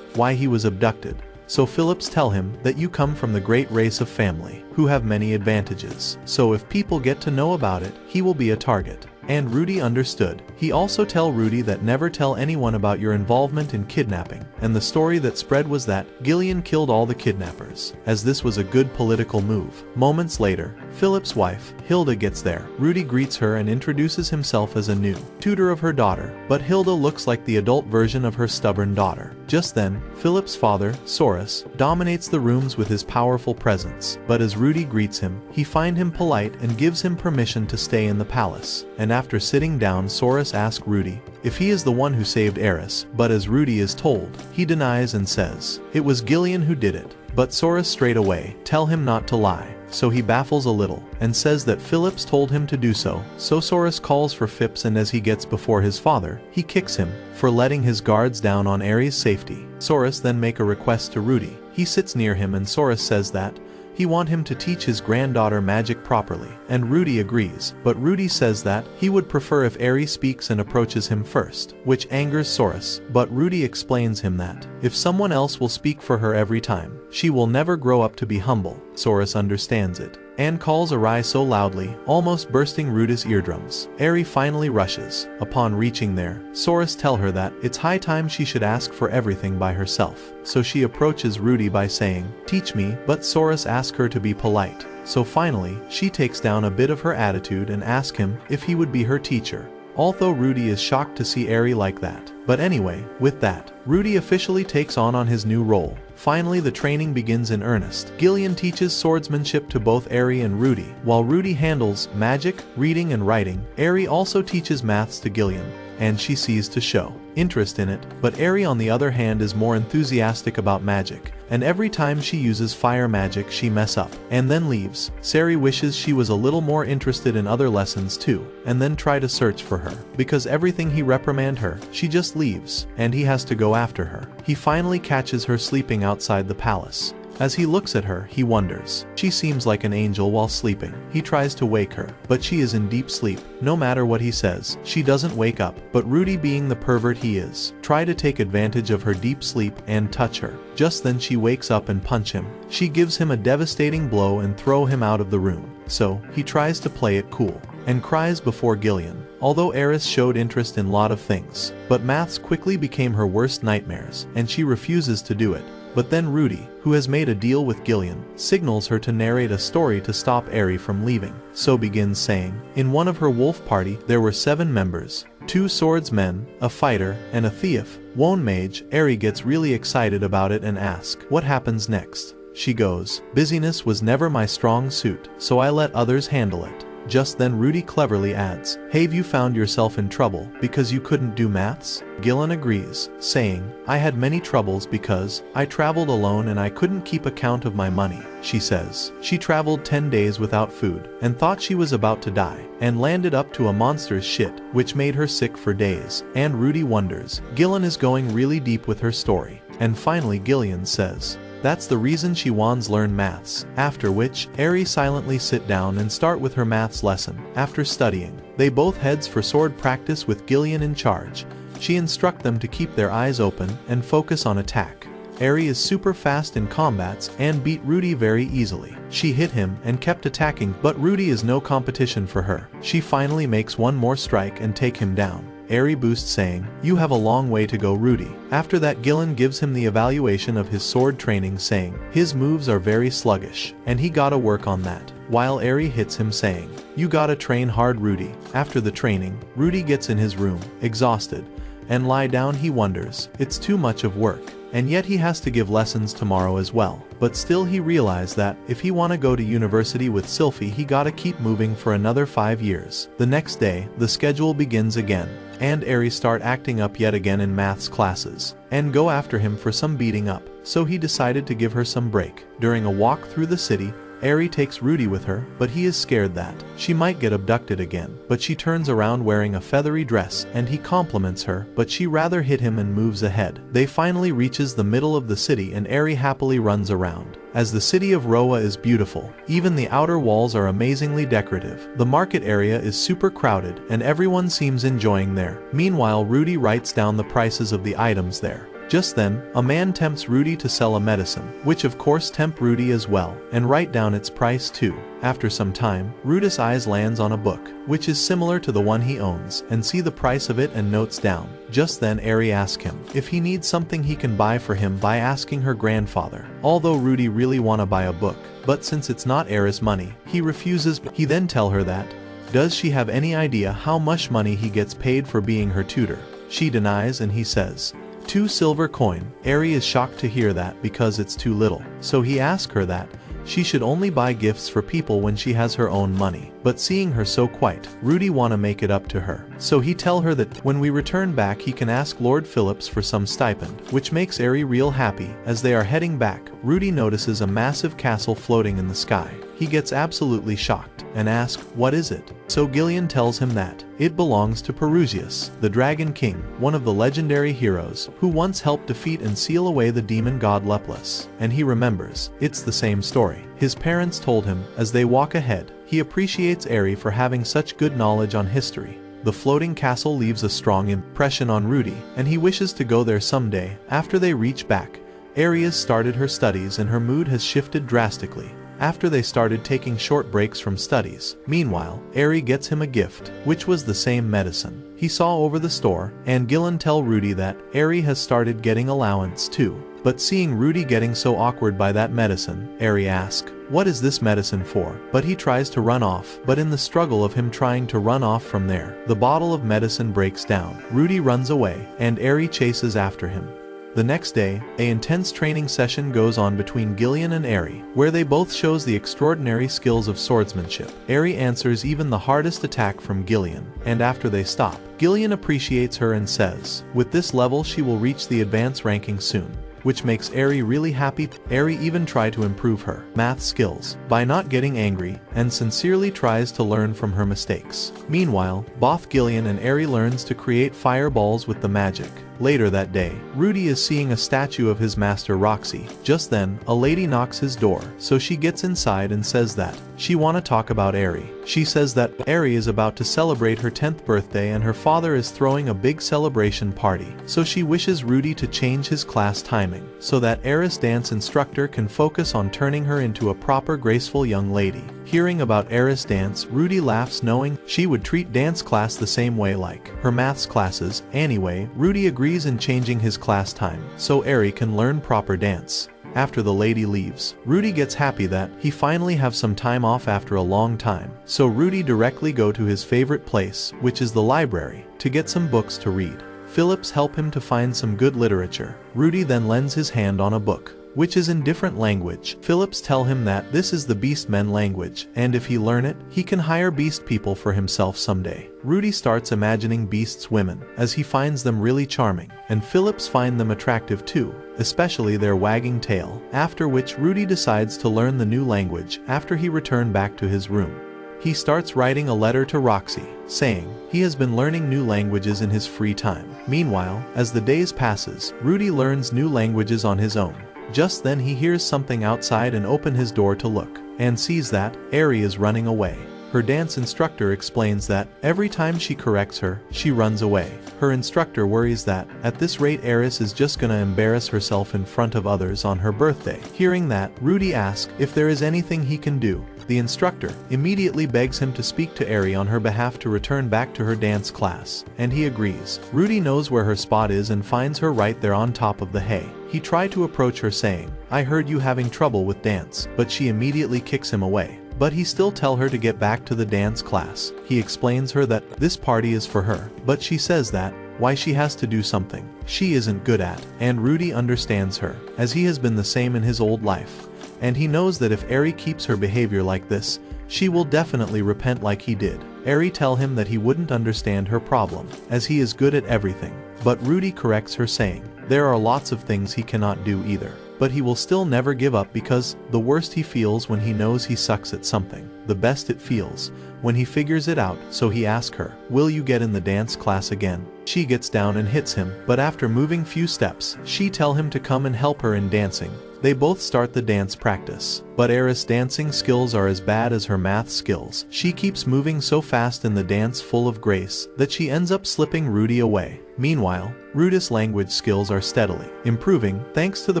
why he was abducted. So Phillips tell him that you come from the great race of family, who have many advantages. So if people get to know about it, he will be a target. And Rudy understood. He also tell Rudy that never tell anyone about your involvement in kidnapping, and the story that spread was that Gillian killed all the kidnappers, as this was a good political move. Moments later, Philip's wife, Hilda, gets there. Rudy greets her and introduces himself as a new tutor of her daughter, but Hilda looks like the adult version of her stubborn daughter. Just then, Philip's father, Soros, dominates the rooms with his powerful presence, but as Rudy greets him, he finds him polite and gives him permission to stay in the palace. And after sitting down, Soros asks Rudy if he is the one who saved Eris, but as Rudy is told, he denies and says it was Gillian who did it. But Soros straight away tell him not to lie, so he baffles a little and says that Phillips told him to do so. So Soros calls for Phipps, and as he gets before his father, he kicks him for letting his guards down on Aries' safety. Soros then make a request to Rudy. He sits near him and Soros says that he want him to teach his granddaughter magic properly, and Rudy agrees, but Rudy says that he would prefer if Aerie speaks and approaches him first, which angers Soros, but Rudy explains him that if someone else will speak for her every time, she will never grow up to be humble. Soros understands it and calls Arai so loudly, almost bursting Rudy's eardrums. Aerie finally rushes. Upon reaching there, Soros tell her that it's high time she should ask for everything by herself. So she approaches Rudy by saying, "Teach me," but Soros asks her to be polite. So finally, she takes down a bit of her attitude and asks him if he would be her teacher. Although Rudy is shocked to see Aerie like that. But anyway, with that, Rudy officially takes on his new role. Finally, the training begins in earnest. Gillian teaches swordsmanship to both Aerie and Rudy, while Rudy handles magic, reading and writing. Aerie also teaches maths to Gillian, and she sees to show interest in it, but Aerie on the other hand is more enthusiastic about magic, and every time she uses fire magic she mess up, and then leaves. Sari wishes she was a little more interested in other lessons too, and then try to search for her, because everything he reprimand her, she just leaves, and he has to go after her. He finally catches her sleeping outside the palace. As he looks at her, he wonders. She seems like an angel while sleeping. He tries to wake her, but she is in deep sleep. No matter what he says, she doesn't wake up, but Rudy, being the pervert he is, try to take advantage of her deep sleep and touch her. Just then she wakes up and punch him. She gives him a devastating blow and throw him out of the room. So, he tries to play it cool and cries before Gillian. Although Eris showed interest in a lot of things, but maths quickly became her worst nightmares, and she refuses to do it. But then Rudy, who has made a deal with Gillian, signals her to narrate a story to stop Aerie from leaving. So begins saying, in one of her wolf party there were 7 members, 2 swordsmen, a fighter, and a thief. One mage. Aerie gets really excited about it and asks, what happens next? She goes, busyness was never my strong suit, so I let others handle it. Just then Rudy cleverly adds, have you found yourself in trouble because you couldn't do maths? Gillian agrees, saying, I had many troubles because I traveled alone and I couldn't keep account of my money. She says, she traveled 10 days without food and thought she was about to die and landed up to a monster's shit, which made her sick for days. And Rudy wonders. Gillian is going really deep with her story. And finally Gillian says, that's the reason she wants learn maths. After which, Aerie silently sit down and start with her maths lesson. After studying, they both heads for sword practice with Gillian in charge. She instruct them to keep their eyes open and focus on attack. Aerie is super fast in combats and beat Rudy very easily. She hit him and kept attacking, but Rudy is no competition for her. She finally makes one more strike and take him down. Eri boosts saying, "You have a long way to go, Rudy." After that, Gillen gives him the evaluation of his sword training, saying, his moves are very sluggish, and he gotta work on that. While Eri hits him saying, "You gotta train hard, Rudy." After the training, Rudy gets in his room, exhausted, and lie down. He wonders, it's too much of work. And yet he has to give lessons tomorrow as well. But still he realized that, if he wanna go to university with Sylphie, he gotta keep moving for another 5 years. The next day, the schedule begins again, and Eri start acting up yet again in maths classes, and go after him for some beating up. So he decided to give her some break. During a walk through the city, Eri takes Rudy with her, but he is scared that she might get abducted again. But she turns around wearing a feathery dress, and he compliments her, but she rather hit him and moves ahead. They finally reaches the middle of the city, and Eri happily runs around. As the city of Roa is beautiful, even the outer walls are amazingly decorative. The market area is super crowded, and everyone seems enjoying there. Meanwhile, Rudy writes down the prices of the items there. Just then, a man tempts Rudy to sell a medicine, which of course tempt Rudy as well, and write down its price too. After some time, Rudy's eyes lands on a book, which is similar to the one he owns, and see the price of it and notes down. Just then Eri asks him if he needs something he can buy for him by asking her grandfather. Although Rudy really wanna buy a book, but since it's not Eri's money, he refuses. He then tell her that, does she have any idea how much money he gets paid for being her tutor? She denies, and he says, 2 silver coin. Eri is shocked to hear that because it's too little. So he asks her that she should only buy gifts for people when she has her own money. But seeing her so quiet, Rudy wanna make it up to her. So he tell her that when we return back he can ask Lord Phillips for some stipend, which makes Eri real happy. As they are heading back, Rudy notices a massive castle floating in the sky. He gets absolutely shocked and asks, what is it? So Gillian tells him that it belongs to Perusius, the Dragon King, one of the legendary heroes, who once helped defeat and seal away the demon god Lepless. And he remembers, it's the same story his parents told him. As they walk ahead, he appreciates Eri for having such good knowledge on history. The floating castle leaves a strong impression on Rudy, and he wishes to go there someday. After they reach back, Eri has started her studies and her mood has shifted drastically. After they started taking short breaks from studies. Meanwhile, Eri gets him a gift, which was the same medicine he saw over the store, and Gillen tell Rudy that Eri has started getting allowance too. But seeing Rudy getting so awkward by that medicine, Eri asks, what is this medicine for? But he tries to run off, but in the struggle of him trying to run off from there, the bottle of medicine breaks down. Rudy runs away, and Eri chases after him. The next day, an intense training session goes on between Gillian and Eri, where they both shows the extraordinary skills of swordsmanship. Eri answers even the hardest attack from Gillian, and after they stop, Gillian appreciates her and says, with this level she will reach the advanced ranking soon, which makes Eri really happy. Eri even tried to improve her math skills by not getting angry, and sincerely tries to learn from her mistakes. Meanwhile, both Gillian and Eri learns to create fireballs with the magic. Later that day, Rudy is seeing a statue of his master Roxy. Just then, a lady knocks his door, so she gets inside and says that she wanna talk about Eri. She says that Eri is about to celebrate her 10th birthday and her father is throwing a big celebration party. So she wishes Rudy to change his class timing, so that Eri's dance instructor can focus on turning her into a proper graceful young lady. Hearing about Eri's dance, Rudy laughs knowing she would treat dance class the same way like her maths classes. Anyway, Rudy agrees in changing his class time, so Eri can learn proper dance. After the lady leaves, Rudy gets happy that he finally have some time off after a long time. So Rudy directly go to his favorite place, which is the library, to get some books to read. Phillips help him to find some good literature. Rudy then lends his hand on a book, which is in different language. Phillips tell him that this is the Beastmen language, and if he learn it, he can hire beast people for himself someday. Rudy starts imagining beasts women, as he finds them really charming, and Phillips find them attractive too, especially their wagging tail. After which Rudy decides to learn the new language after he returned back to his room. He starts writing a letter to Roxy, saying he has been learning new languages in his free time. Meanwhile, as the days passes, Rudy learns new languages on his own. Just then he hears something outside and opens his door to look, and sees that Eri is running away. Her dance instructor explains that every time she corrects her, she runs away. Her instructor worries that, at this rate, Eris is just gonna embarrass herself in front of others on her birthday. Hearing that, Rudy asks if there is anything he can do. The instructor immediately begs him to speak to Eri on her behalf to return back to her dance class, and he agrees. Rudy knows where her spot is and finds her right there on top of the hay. He tried to approach her saying, "I heard you having trouble with dance," but she immediately kicks him away. But he still tells her to get back to the dance class. He explains her that this party is for her, but she says that why she has to do something she isn't good at, and Rudy understands her, as he has been the same in his old life. And he knows that if Eri keeps her behavior like this, she will definitely repent like he did. Eri tells him that he wouldn't understand her problem, as he is good at everything. But Rudy corrects her saying, there are lots of things he cannot do either. But he will still never give up because the worst he feels when he knows he sucks at something, the best it feels when he figures it out. So he asks her, will you get in the dance class again? She gets down and hits him, but after moving few steps, she tells him to come and help her in dancing. They both start the dance practice, but Eris' dancing skills are as bad as her math skills. She keeps moving so fast in the dance full of grace that she ends up slipping Rudy away. Meanwhile, Rudy's language skills are steadily improving thanks to the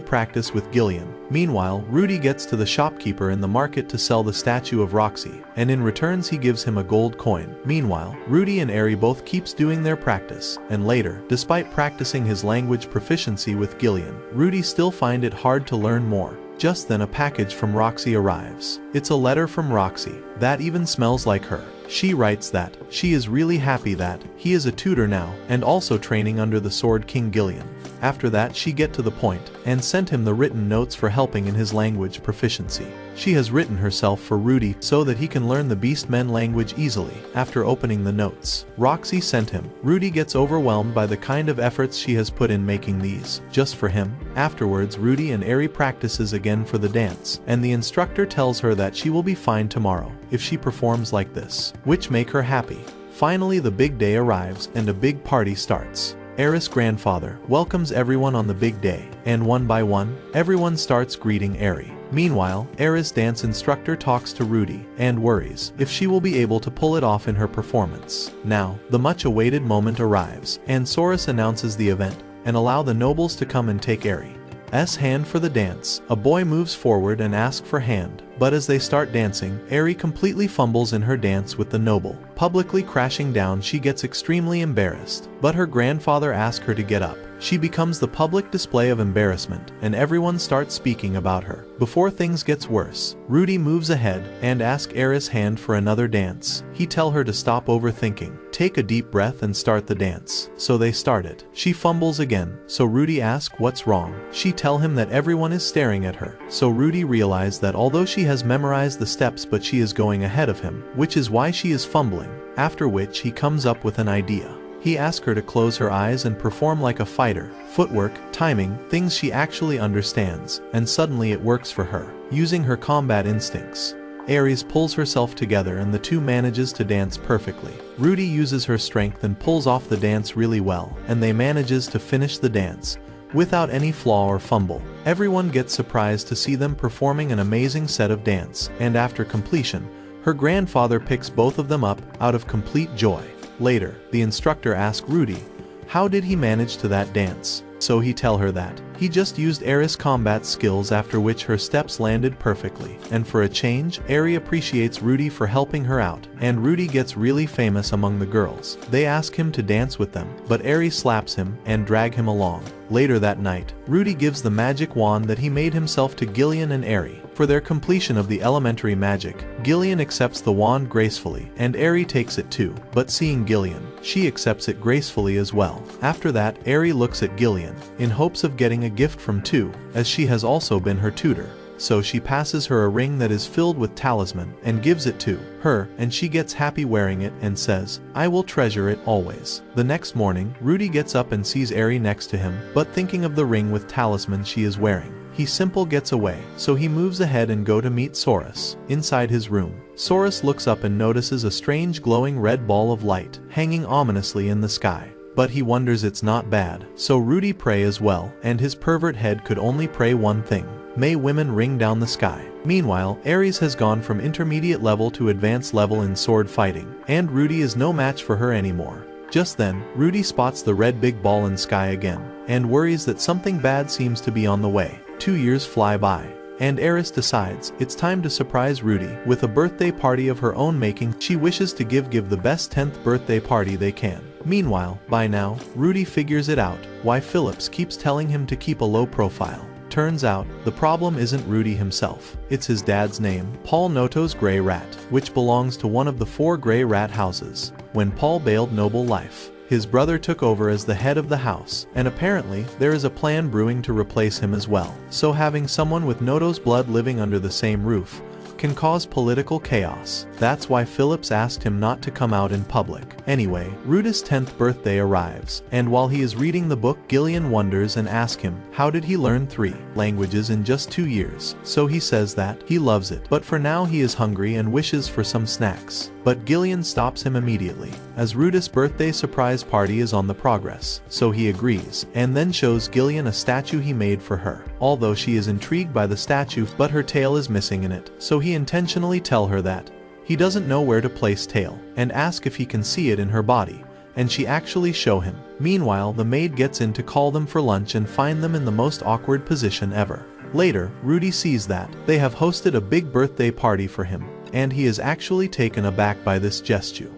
practice with Gillian. Meanwhile, Rudy gets to the shopkeeper in the market to sell the statue of Roxy, and in returns he gives him a gold coin. Meanwhile, Rudy and Eri both keeps doing their practice, and later, despite practicing his language proficiency with Gillian, Rudy still finds it hard to learn more. Just then a package from Roxy arrives. It's a letter from Roxy that even smells like her. She writes that she is really happy that he is a tutor now and also training under the Sword King Gillian. After that she get to the point and sent him the written notes for helping in his language proficiency. She has written herself for Rudy so that he can learn the Beastmen language easily. After opening the notes Roxy sent him, Rudy gets overwhelmed by the kind of efforts she has put in making these just for him. Afterwards Rudy and Eri practices again for the dance, and the instructor tells her that she will be fine tomorrow if she performs like this, which make her happy. Finally the big day arrives and a big party starts. Eris' grandfather welcomes everyone on the big day, and one by one, everyone starts greeting Eri. Meanwhile, Eris' dance instructor talks to Rudy and worries if she will be able to pull it off in her performance. Now, the much-awaited moment arrives, and Soros announces the event and allow the nobles to come and take Eri's hand for the dance. A boy moves forward and asks for hand, but as they start dancing, Eri completely fumbles in her dance with the noble. Publicly crashing down, she gets extremely embarrassed, but her grandfather asks her to get up. She becomes the public display of embarrassment, and everyone starts speaking about her. Before things gets worse, Rudy moves ahead and asks Eris' hand for another dance. He tells her to stop overthinking, take a deep breath and start the dance. So they start it. She fumbles again, so Rudy asks what's wrong. She tells him that everyone is staring at her. So Rudy realizes that although she has memorized the steps but she is going ahead of him, which is why she is fumbling. After which he comes up with an idea. He asks her to close her eyes and perform like a fighter. Footwork, timing, things she actually understands, and suddenly it works for her, using her combat instincts. Eris pulls herself together and the two manages to dance perfectly. Rudy uses her strength and pulls off the dance really well, and they manages to finish the dance without any flaw or fumble. Everyone gets surprised to see them performing an amazing set of dance, and after completion, her grandfather picks both of them up out of complete joy. Later, the instructor asks Rudy, how did he manage to that dance? So he tells her that he just used Eris' combat skills, after which her steps landed perfectly. And for a change, Eri appreciates Rudy for helping her out, and Rudy gets really famous among the girls. They ask him to dance with them, but Eri slaps him and drag him along. Later that night, Rudy gives the magic wand that he made himself to Gillian and Eri. For their completion of the elementary magic, Gillian accepts the wand gracefully, and Eri takes it too, but seeing Gillian, she accepts it gracefully as well. After that, Eri looks at Gillian, in hopes of getting a gift from Tu, as she has also been her tutor. So she passes her a ring that is filled with talisman and gives it to her, and she gets happy wearing it and says, I will treasure it always. The next morning, Rudy gets up and sees Eri next to him, but thinking of the ring with talisman she is wearing, he simply gets away. So he moves ahead and go to meet Soros inside his room. Soros looks up and notices a strange glowing red ball of light hanging ominously in the sky. But he wonders it's not bad. So Rudy pray as well, and his pervert head could only pray one thing. May women ring down the sky. Meanwhile, Ares has gone from intermediate level to advanced level in sword fighting, and Rudy is no match for her anymore. Just then, Rudy spots the red big ball in sky again, and worries that something bad seems to be on the way. 2 years fly by, and Ares decides it's time to surprise Rudy with a birthday party of her own making. She wishes to give the best 10th birthday party they can. Meanwhile, by now, Rudy figures it out, why Phillips keeps telling him to keep a low profile. Turns out, the problem isn't Rudy himself, it's his dad's name, Paul Noto's Gray Rat, which belongs to one of the 4 Gray Rat houses. When Paul bailed noble life, his brother took over as the head of the house, and apparently, there is a plan brewing to replace him as well. So having someone with Noto's blood living under the same roof can cause political chaos. That's why Phillips asked him not to come out in public. Anyway, Rudy's 10th birthday arrives, and while he is reading the book, Gillian wonders and asks him, how did he learn 3 languages in just 2 years? So he says that he loves it, but for now he is hungry and wishes for some snacks. But Gillian stops him immediately, as Rudy's birthday surprise party is on the progress, so he agrees, and then shows Gillian a statue he made for her. Although she is intrigued by the statue, but her tail is missing in it, so he intentionally tells her that he doesn't know where to place tail, and ask if he can see it in her body, and she actually show him. Meanwhile, the maid gets in to call them for lunch and find them in the most awkward position ever. Later, Rudy sees that they have hosted a big birthday party for him, and he is actually taken aback by this gesture.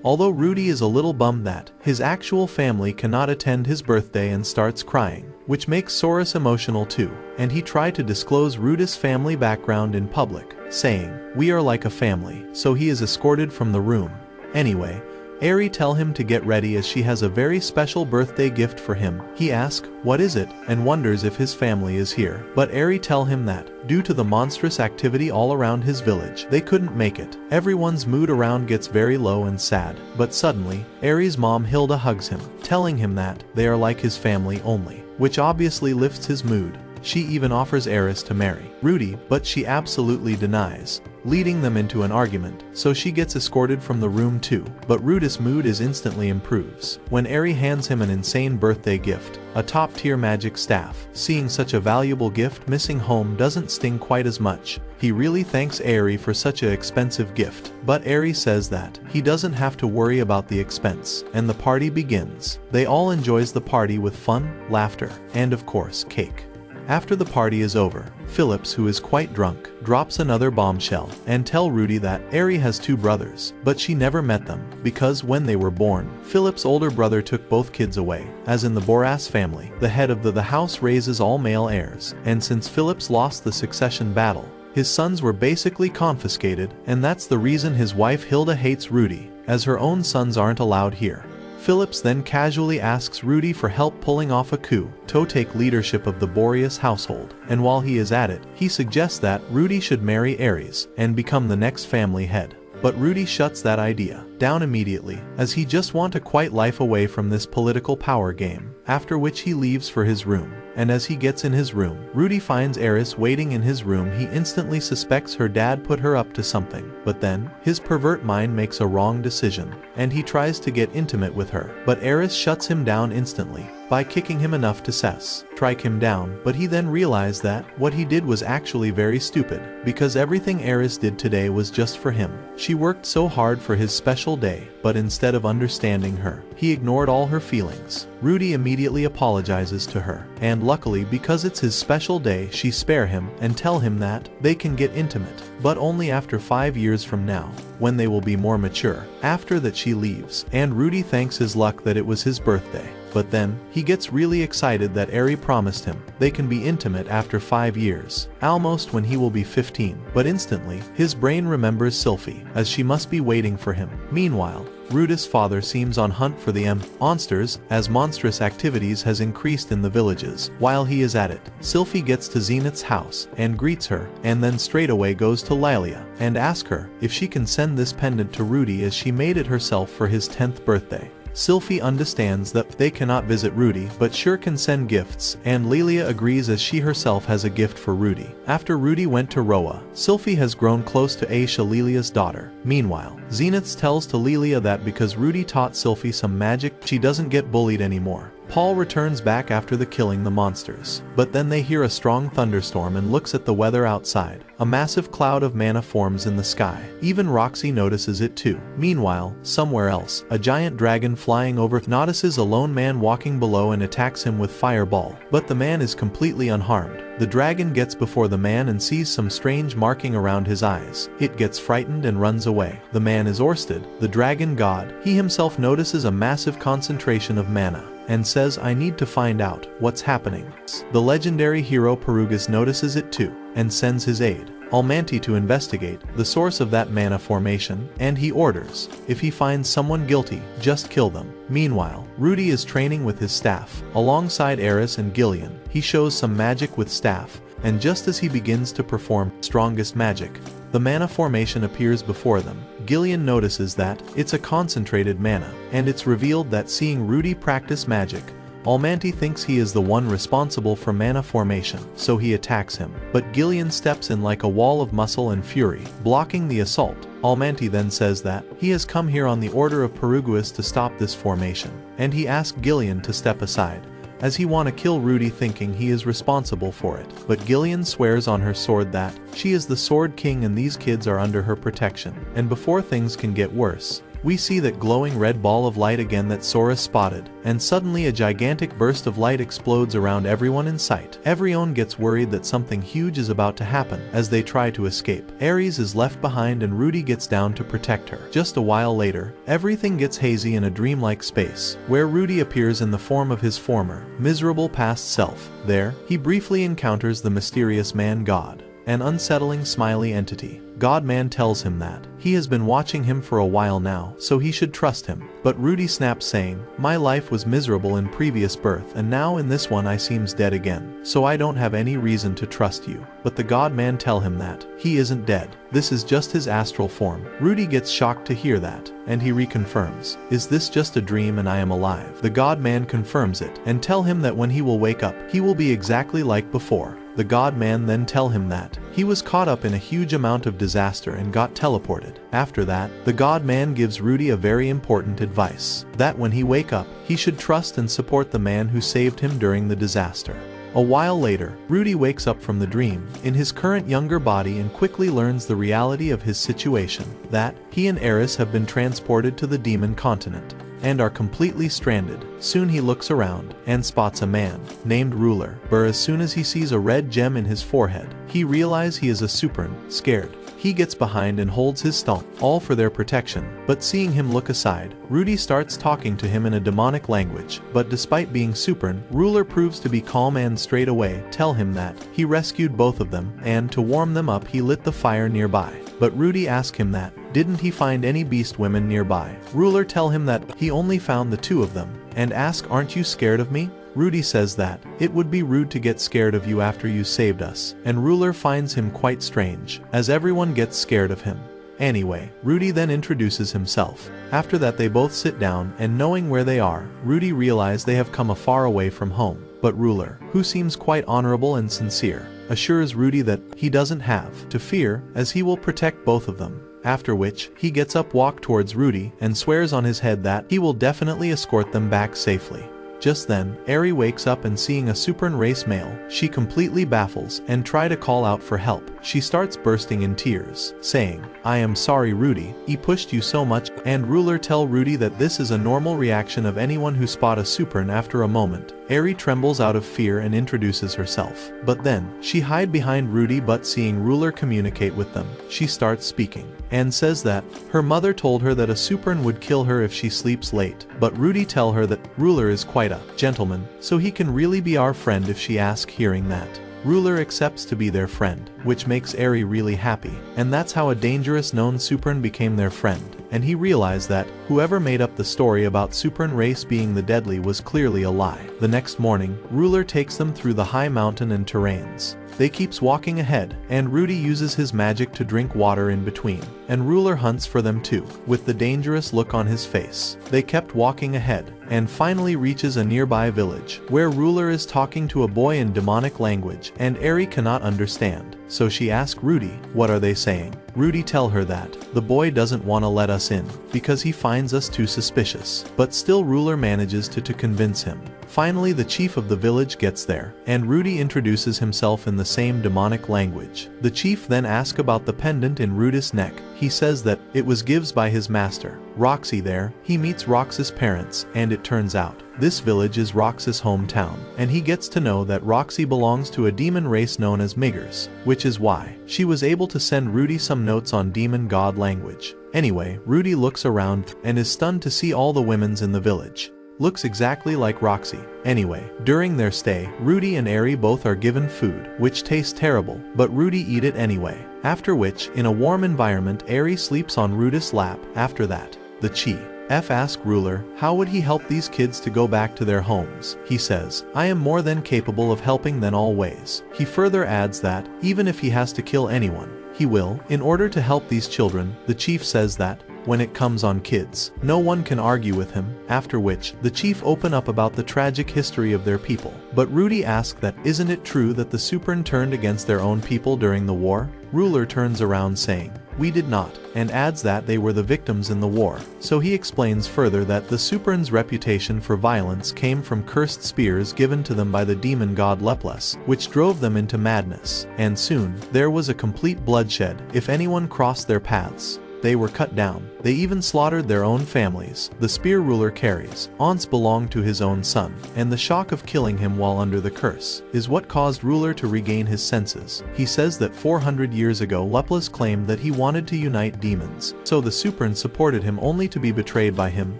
Although Rudy is a little bummed that his actual family cannot attend his birthday and starts crying, which makes Soros emotional too, and he tried to disclose Rudy's family background in public, saying, "We are like a family," so he is escorted from the room. Anyway, Ari tell him to get ready as she has a very special birthday gift for him. He asks, what is it, and wonders if his family is here. But Ari tell him that, due to the monstrous activity all around his village, they couldn't make it. Everyone's mood around gets very low and sad. But suddenly, Ari's mom Hilda hugs him, telling him that they are like his family only, which obviously lifts his mood. She even offers Aris to marry Rudy, but she absolutely denies, leading them into an argument, so she gets escorted from the room too. But Rudy's mood is instantly improves when Ari hands him an insane birthday gift, a top-tier magic staff. Seeing such a valuable gift missing home doesn't sting quite as much. He really thanks Ari for such an expensive gift, but Ari says that he doesn't have to worry about the expense, and the party begins. They all enjoys the party with fun, laughter, and of course, cake. After the party is over, Phillips, who is quite drunk, drops another bombshell and tell Rudy that Ari has 2 brothers, but she never met them, because when they were born, Phillips' older brother took both kids away. As in the Boras family, the head of the house raises all male heirs, and since Phillips lost the succession battle, his sons were basically confiscated, and that's the reason his wife Hilda hates Rudy, as her own sons aren't allowed here. Phillips then casually asks Rudy for help pulling off a coup to take leadership of the Boreas household, and while he is at it, he suggests that Rudy should marry Ares and become the next family head. But Rudy shuts that idea down immediately, as he just wants a quiet life away from this political power game, after which he leaves for his room. And as he gets in his room, Rudy finds Aris waiting in his room. He instantly suspects her dad put her up to something, but then, his pervert mind makes a wrong decision, and he tries to get intimate with her. But Aris shuts him down instantly, by kicking him enough to strike him down. But he then realized that what he did was actually very stupid, because everything Aris did today was just for him. She worked so hard for his special day, but instead of understanding her, he ignored all her feelings. Rudy immediately apologizes to her, and luckily because it's his special day, she spare him and tell him that they can get intimate, but only after 5 years from now, when they will be more mature. After that she leaves, and Rudy thanks his luck that it was his birthday. But then, he gets really excited that Ari promised him they can be intimate after 5 years, almost when he will be 15. But instantly, his brain remembers Sylphie, as she must be waiting for him. Meanwhile, Rudy's father seems on hunt for the monsters, as monstrous activities has increased in the villages. While he is at it, Sylphie gets to Zenith's house and greets her, and then straight away goes to Lilia and asks her if she can send this pendant to Rudy as she made it herself for his 10th birthday. Sylphie understands that they cannot visit Rudy, but sure can send gifts, and Lilia agrees as she herself has a gift for Rudy. After Rudy went to Roa, Sylphie has grown close to Aisha, Lilia's daughter. Meanwhile, Zenith tells to Lilia that because Rudy taught Sylphie some magic, she doesn't get bullied anymore. Paul returns back after killing the monsters. But then they hear a strong thunderstorm and looks at the weather outside. A massive cloud of mana forms in the sky. Even Roxy notices it too. Meanwhile, somewhere else, a giant dragon flying over notices a lone man walking below and attacks him with fireball. But the man is completely unharmed. The dragon gets before the man and sees some strange marking around his eyes. It gets frightened and runs away. The man is Orsted, the dragon god. He himself notices a massive concentration of mana and says, I need to find out what's happening. The legendary hero Perugus notices it too and sends his aide, Almanti, to investigate the source of that mana formation, and he orders, if he finds someone guilty, just kill them. Meanwhile, Rudy is training with his staff, alongside Eris and Gillian. He shows some magic with staff, and just as he begins to perform strongest magic, the mana formation appears before them. Gillian notices that it's a concentrated mana, and it's revealed that seeing Rudy practice magic, Almanti thinks he is the one responsible for mana formation, so he attacks him. But Gillian steps in like a wall of muscle and fury, blocking the assault. Almanti then says that he has come here on the order of Perugus to stop this formation, and he asks Gillian to step aside, as he wants to kill Rudy thinking he is responsible for it. But Gillian swears on her sword that she is the Sword King and these kids are under her protection. And before things can get worse, we see that glowing red ball of light again that Sora spotted, and suddenly a gigantic burst of light explodes around everyone in sight. Everyone gets worried that something huge is about to happen as they try to escape. Ares is left behind and Rudy gets down to protect her. Just a while later, everything gets hazy in a dreamlike space, where Rudy appears in the form of his former, miserable past self. There, he briefly encounters the mysterious man-god, an unsettling smiley entity. God-man tells him that he has been watching him for a while now, so he should trust him. But Rudy snaps saying, my life was miserable in previous birth and now in this one I seems dead again, so I don't have any reason to trust you. But the God-man tell him that he isn't dead. This is just his astral form. Rudy gets shocked to hear that, and he reconfirms, is this just a dream and I am alive? The God-man confirms it, and tell him that when he will wake up, he will be exactly like before. The God-man then tell him that he was caught up in a huge amount of disaster and got teleported. After that, the God-man gives Rudy a very important advice, that when he wake up, he should trust and support the man who saved him during the disaster. A while later, Rudy wakes up from the dream, in his current younger body, and quickly learns the reality of his situation, that he and Eris have been transported to the demon continent, and are completely stranded. Soon he looks around, and spots a man, named Ruler, but as soon as he sees a red gem in his forehead, he realizes he is a Supern. Scared, he gets behind and holds his stomp, all for their protection. But seeing him look aside, Rudy starts talking to him in a demonic language. But despite being Supern, Ruler proves to be calm and straight away tell him that he rescued both of them, and to warm them up he lit the fire nearby. But Rudy asks him that didn't he find any beast women nearby. Ruler tell him that he only found the two of them, and ask, aren't you scared of me? Rudy says that it would be rude to get scared of you after you saved us, and Ruler finds him quite strange, as everyone gets scared of him. Anyway, Rudy then introduces himself. After that they both sit down, and knowing where they are, Rudy realizes they have come a far away from home. But Ruler, who seems quite honorable and sincere, assures Rudy that he doesn't have to fear, as he will protect both of them. After which, he gets up, walk towards Rudy, and swears on his head that he will definitely escort them back safely. Just then, Eri wakes up and seeing a Supern race male, she completely baffles and try to call out for help. She starts bursting in tears, saying, I am sorry Rudy, he pushed you so much, and Ruler tell Rudy that this is a normal reaction of anyone who spot a Supern. After a moment, Eri trembles out of fear and introduces herself. But then, she hide behind Rudy, but seeing Ruler communicate with them, she starts speaking, and says that her mother told her that a Supern would kill her if she sleeps late. But Rudy tell her that Ruler is quite a gentleman, so he can really be our friend if she asks. Hearing that, Ruler accepts to be their friend, which makes Eri really happy, and that's how a dangerous known Supern became their friend. And he realized that whoever made up the story about Supern race being the deadly was clearly a lie. The next morning, Ruler takes them through the high mountain and terrains. They keeps walking ahead, and Rudy uses his magic to drink water in between, and Ruler hunts for them too, with the dangerous look on his face. They kept walking ahead, and finally reaches a nearby village, where Ruler is talking to a boy in demonic language, and Eri cannot understand, so she asks Rudy, what are they saying? Rudy tell her that the boy doesn't want to let us in because he finds us too suspicious. But still Ruler manages to convince him. Finally the chief of the village gets there, and Rudy introduces himself in the same demonic language. The chief then asks about the pendant in Rudy's neck. He says that it was given by his master, Roxy. There, he meets Roxy's parents, and it turns out this village is Roxy's hometown, and he gets to know that Roxy belongs to a demon race known as MAGEs, which is why she was able to send Rudy some notes on demon god language. Anyway, Rudy looks around and is stunned to see all the women's in the village looks exactly like Roxy. Anyway, during their stay, Rudy and Eri both are given food, which tastes terrible, but Rudy eat it anyway. After which, in a warm environment, Eri sleeps on Rudy's lap. After that, the Chief asks Ruler how would he help these kids to go back to their homes. He says, I am more than capable of helping them always. He further adds that, even if he has to kill anyone, he will, in order to help these children. The chief says that, when it comes on kids, no one can argue with him, after which, the chief open up about the tragic history of their people. But Rudy asks that, isn't it true that the Supern turned against their own people during the war? Ruler turns around saying, we did not, and adds that they were the victims in the war. So he explains further that the Supern's reputation for violence came from cursed spears given to them by the demon god Leplas, which drove them into madness, and soon, there was a complete bloodshed. If anyone crossed their paths, they were cut down. They even slaughtered their own families. The spear Ruler carries, once belonged to his own son, and the shock of killing him while under the curse is what caused Ruler to regain his senses. He says that 400 years ago Leplas claimed that he wanted to unite demons, so the Supern supported him only to be betrayed by him.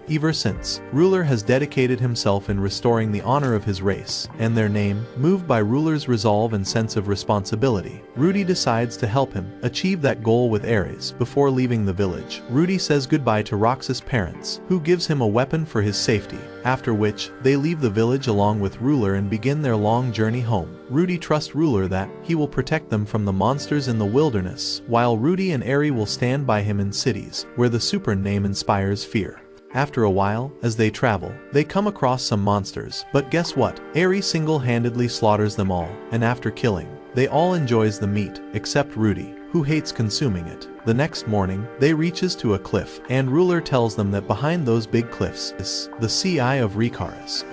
Ever since, Ruler has dedicated himself in restoring the honor of his race and their name. Moved by Ruler's resolve and sense of responsibility, Rudy decides to help him achieve that goal with Ares. Before leaving the village, Rudy says goodbye to Rox's parents, who gives him a weapon for his safety, after which, they leave the village along with Ruler and begin their long journey home. Rudy trusts Ruler that he will protect them from the monsters in the wilderness, while Rudy and Eri will stand by him in cities, where the Super name inspires fear. After a while, as they travel, they come across some monsters, but guess what? Eri single-handedly slaughters them all, and after killing, they all enjoys the meat, except Rudy, who hates consuming it. The next morning, they reaches to a cliff, and Ruler tells them that behind those big cliffs is the Sea of Rikaris.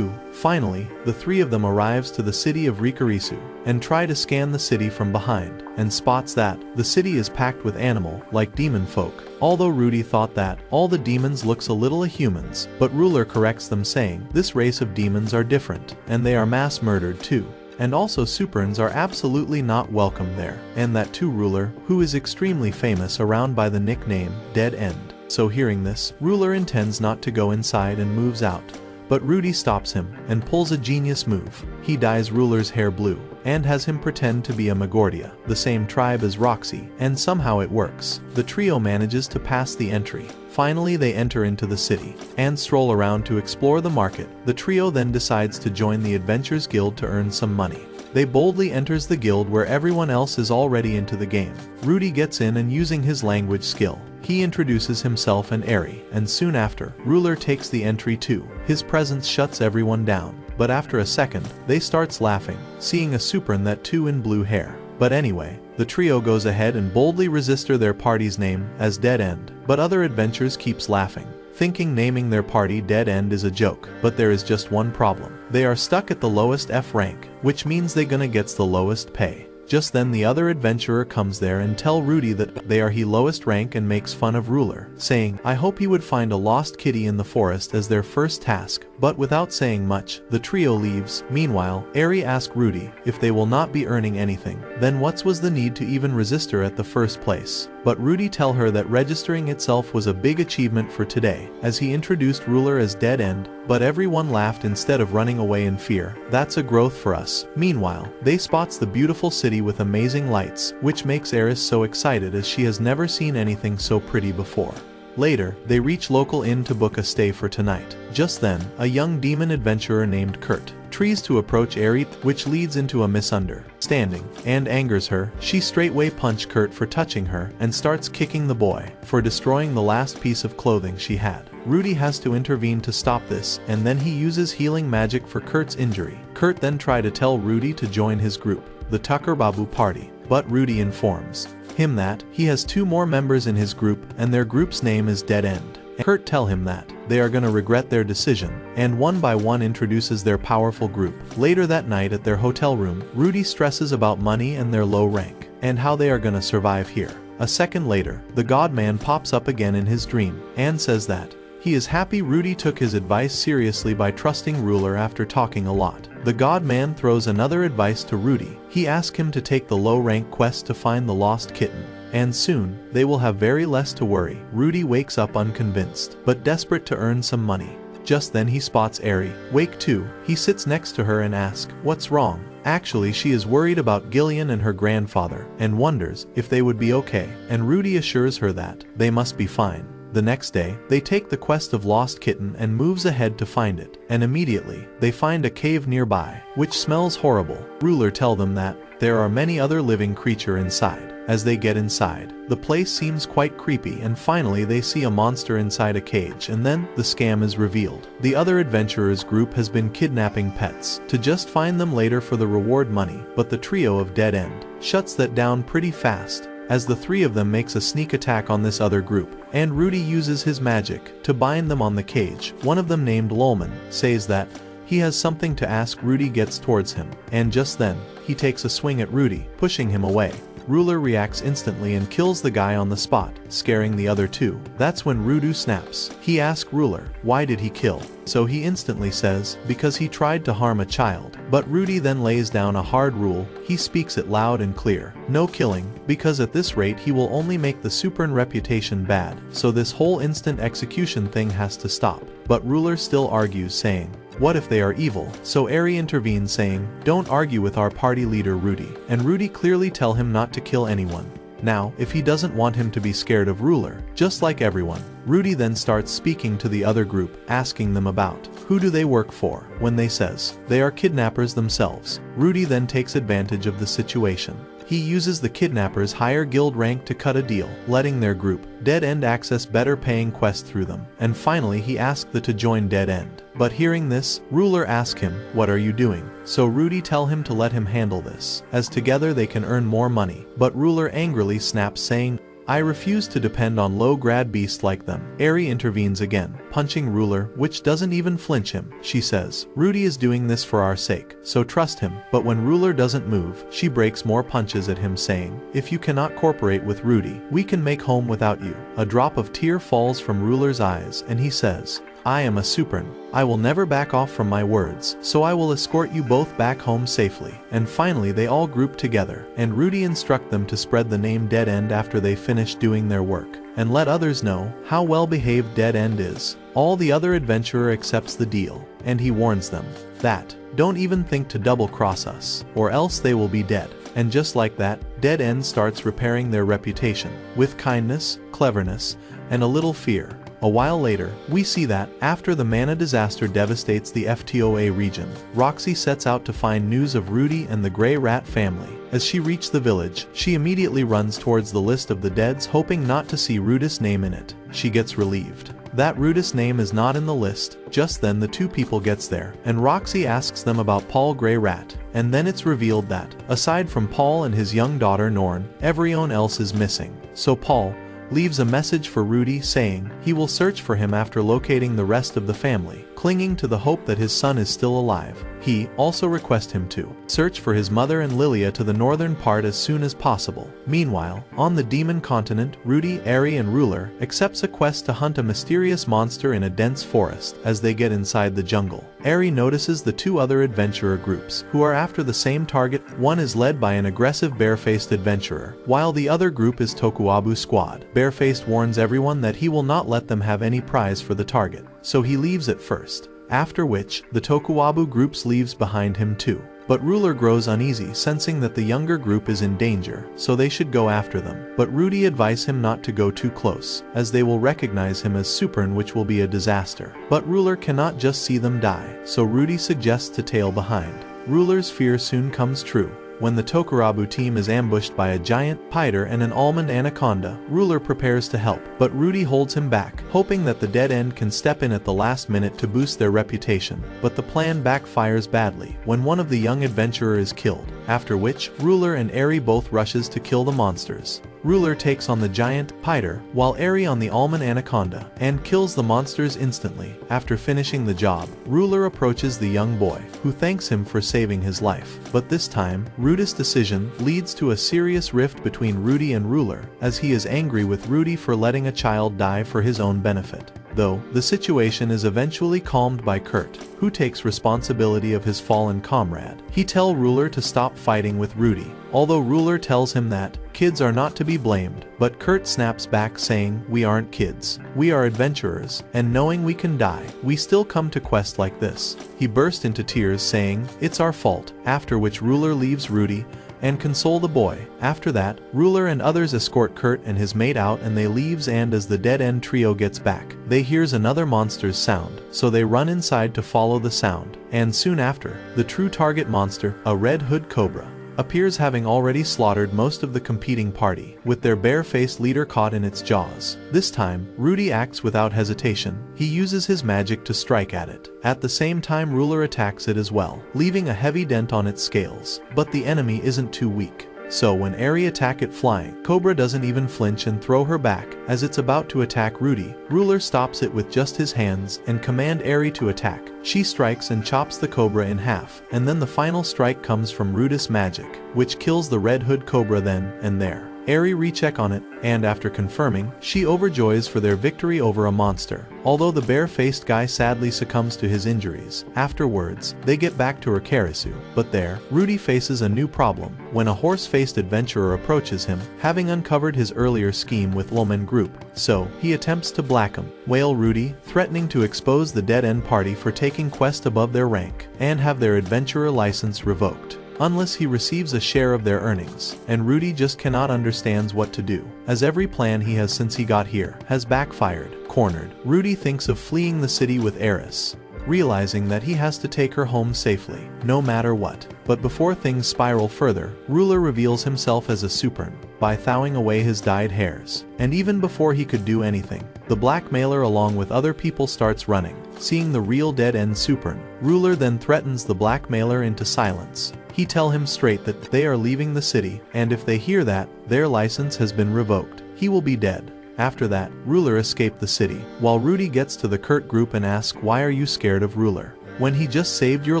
Finally, the three of them arrives to the city of Rikarisu, and try to scan the city from behind, and spots that the city is packed with animal-like demon folk. Although Rudy thought that all the demons looks a little like humans, but Ruler corrects them saying this race of demons are different, and they are mass murdered too. And also Superns are absolutely not welcome there, and that too Ruler, who is extremely famous around by the nickname Dead End. So hearing this, Ruler intends not to go inside and moves out. But Rudy stops him, and pulls a genius move. He dyes Ruler's hair blue, and has him pretend to be a Magordia, the same tribe as Roxy, and somehow it works. The trio manages to pass the entry. Finally they enter into the city, and stroll around to explore the market. The trio then decides to join the Adventurers Guild to earn some money. They boldly enters the guild where everyone else is already into the game. Rudy gets in and using his language skill, he introduces himself and Eri, and soon after, Ruler takes the entry too. His presence shuts everyone down, but after a second, they starts laughing, seeing a Supern that too in blue hair. But anyway, the trio goes ahead and boldly register their party's name as Dead End, but other adventurers keeps laughing, thinking naming their party Dead End is a joke. But there is just one problem. They are stuck at the lowest F rank, which means they gonna gets the lowest pay. Just then the other adventurer comes there and tell Rudy that they are he lowest rank and makes fun of Ruler, saying, I hope he would find a lost kitty in the forest as their first task. But without saying much, the trio leaves. Meanwhile, Eri asks Rudy if they will not be earning anything, then what was the need to even register at the first place? But Rudy tell her that registering itself was a big achievement for today, as he introduced Ruler as Dead End, but everyone laughed instead of running away in fear. That's a growth for us. Meanwhile, they spots the beautiful city with amazing lights, which makes Eris so excited as she has never seen anything so pretty before. Later, they reach local inn to book a stay for tonight. Just then, a young demon adventurer named Kurt tries to approach Eri, which leads into a misunderstanding, and angers her. She straightway punches Kurt for touching her, and starts kicking the boy for destroying the last piece of clothing she had. Rudy has to intervene to stop this, and then he uses healing magic for Kurt's injury. Kurt then tries to tell Rudy to join his group, the Tucker Babu party, but Rudy informs him that he has 2 more members in his group and their group's name is Dead End. Kurt tell him that they are gonna regret their decision, and one by one introduces their powerful group. Later that night at their hotel room, Rudy stresses about money and their low rank, and how they are gonna survive here. A second later, the God-Man pops up again in his dream, and says that he is happy Rudy took his advice seriously by trusting Ruler after talking a lot. The God-Man throws another advice to Rudy. He asks him to take the low-rank quest to find the lost kitten, and soon, they will have very less to worry. Rudy wakes up unconvinced, but desperate to earn some money. Just then he spots Eri. Wake too. He sits next to her and asks, "What's wrong?" Actually, she is worried about Gillian and her grandfather, and wonders if they would be okay, and Rudy assures her that they must be fine. The next day, they take the quest of lost kitten and moves ahead to find it, and immediately, they find a cave nearby, which smells horrible. Ruler tell them that there are many other living creature inside. As they get inside, the place seems quite creepy, and finally they see a monster inside a cage, and then the scam is revealed. The other adventurers group has been kidnapping pets to just find them later for the reward money, but the trio of Dead End shuts that down pretty fast, as the 3 of them makes a sneak attack on this other group, and Rudy uses his magic to bind them on the cage. One of them, named Lolman, says that he has something to ask. Rudy gets towards him, and just then, he takes a swing at Rudy, pushing him away. Ruler reacts instantly and kills the guy on the spot, scaring the other 2. That's when Rudy snaps. He asks Ruler, why did he kill? So he instantly says, because he tried to harm a child. But Rudy then lays down a hard rule. He speaks it loud and clear. No killing, because at this rate he will only make the Supern reputation bad. So this whole instant execution thing has to stop. But Ruler still argues, saying, what if they are evil? So Eri intervenes, saying, don't argue with our party leader Rudy. And Rudy clearly tell him not to kill anyone. Now, if he doesn't want him to be scared of Ruler, just like everyone. Rudy then starts speaking to the other group, asking them about who do they work for. When they says they are kidnappers themselves, Rudy then takes advantage of the situation. He uses the kidnappers' higher guild rank to cut a deal, letting their group, Dead End, access better paying quests through them. And finally he asked the to join Dead End. But hearing this, Ruler asks him, what are you doing? So Rudy tell him to let him handle this, as together they can earn more money. But Ruler angrily snaps, saying, I refuse to depend on low-grade beasts like them. Eri intervenes again, punching Ruler, which doesn't even flinch him. She says, Rudy is doing this for our sake, so trust him. But when Ruler doesn't move, she breaks more punches at him, saying, if you cannot cooperate with Rudy, we can make home without you. A drop of tear falls from Ruler's eyes, and he says, I am a Supern. I will never back off from my words, so I will escort you both back home safely. And finally they all group together, and Rudy instruct them to spread the name Dead End after they finish doing their work, and let others know how well behaved Dead End is. All the other adventurer accepts the deal, and he warns them that, don't even think to double-cross us, or else they will be dead. And just like that, Dead End starts repairing their reputation, with kindness, cleverness, and a little fear. A while later, we see that, after the mana disaster devastates the FTOA region, Roxy sets out to find news of Rudy and the Grey Rat family. As she reaches the village, she immediately runs towards the list of the deads, hoping not to see Rudy's name in it. She gets relieved that Rudy's name is not in the list. Just then the 2 people gets there, and Roxy asks them about Paul Grey Rat, and then it's revealed that, aside from Paul and his young daughter Norn, everyone else is missing. So Paul leaves a message for Rudy, saying he will search for him after locating the rest of the family, clinging to the hope that his son is still alive. He also requests him to search for his mother and Lilia to the northern part as soon as possible. Meanwhile, on the demon continent, Rudy, Eri, and Ruler accepts a quest to hunt a mysterious monster in a dense forest. As they get inside the jungle, Eri notices the 2 other adventurer groups who are after the same target. One is led by an aggressive barefaced adventurer, while the other group is Tokuabu Squad. Barefaced warns everyone that he will not let them have any prize for the target, so he leaves at first. After which, the Tokuabu groups leaves behind him too. But Ruler grows uneasy, sensing that the younger group is in danger, so they should go after them. But Rudy advises him not to go too close, as they will recognize him as Supern, which will be a disaster. But Ruler cannot just see them die, so Rudy suggests to tail behind. Ruler's fear soon comes true. When the Tokuabu team is ambushed by a giant python and an almond anaconda, Ruler prepares to help, but Rudy holds him back, hoping that the Dead End can step in at the last minute to boost their reputation. But the plan backfires badly when one of the young adventurers is killed, after which Ruler and Eri both rushes to kill the monsters. Ruler takes on the giant Piter, while Eri on the almond anaconda, and kills the monsters instantly. After finishing the job, Ruler approaches the young boy, who thanks him for saving his life. But this time, Rudy's decision leads to a serious rift between Rudy and Ruler, as he is angry with Rudy for letting a child die for his own benefit. Though, the situation is eventually calmed by Kurt, who takes responsibility of his fallen comrade. He tells Ruler to stop fighting with Rudy, although Ruler tells him that kids are not to be blamed, but Kurt snaps back saying, "We aren't kids. We are adventurers, and knowing we can die, we still come to quest like this." He burst into tears saying, "It's our fault," after which Ruler leaves Rudy and console the boy. After that, Ruler and others escort Kurt and his mate out and they leaves, and as the dead-end trio gets back, they hears another monster's sound, so they run inside to follow the sound, and soon after, the true target monster, a red hood cobra, appears, having already slaughtered most of the competing party, with their bare-faced leader caught in its jaws. This time, Rudy acts without hesitation. He uses his magic to strike at it. At the same time, Ruler attacks it as well, leaving a heavy dent on its scales. But the enemy isn't too weak. So when Eri attack it flying, Cobra doesn't even flinch and throw her back. As it's about to attack Rudy, Ruler stops it with just his hands and command Eri to attack. She strikes and chops the Cobra in half, and then the final strike comes from Rudy's magic, which kills the red hood Cobra then and there. Eri recheck on it, and after confirming, she overjoys for their victory over a monster, although the bare-faced guy sadly succumbs to his injuries. Afterwards, they get back to Rikarisu, but there, Rudy faces a new problem, when a horse-faced adventurer approaches him, having uncovered his earlier scheme with Loman Group, so he attempts to blackmail Rudy, threatening to expose the dead-end party for taking quest above their rank, and have their adventurer license revoked, unless he receives a share of their earnings, and Rudy just cannot understands what to do, as every plan he has since he got here has backfired. Cornered, Rudy thinks of fleeing the city with Eris, realizing that he has to take her home safely, no matter what. But before things spiral further, Ruler reveals himself as a Supern, by thawing away his dyed hairs. And even before he could do anything, the blackmailer along with other people starts running. Seeing the real dead-end Supern, Ruler then threatens the blackmailer into silence. He tells him straight that they are leaving the city, and if they hear that their license has been revoked, he will be dead. After that, Ruler escaped the city, while Rudy gets to the Kurt group and asks, "Why are you scared of Ruler? When he just saved your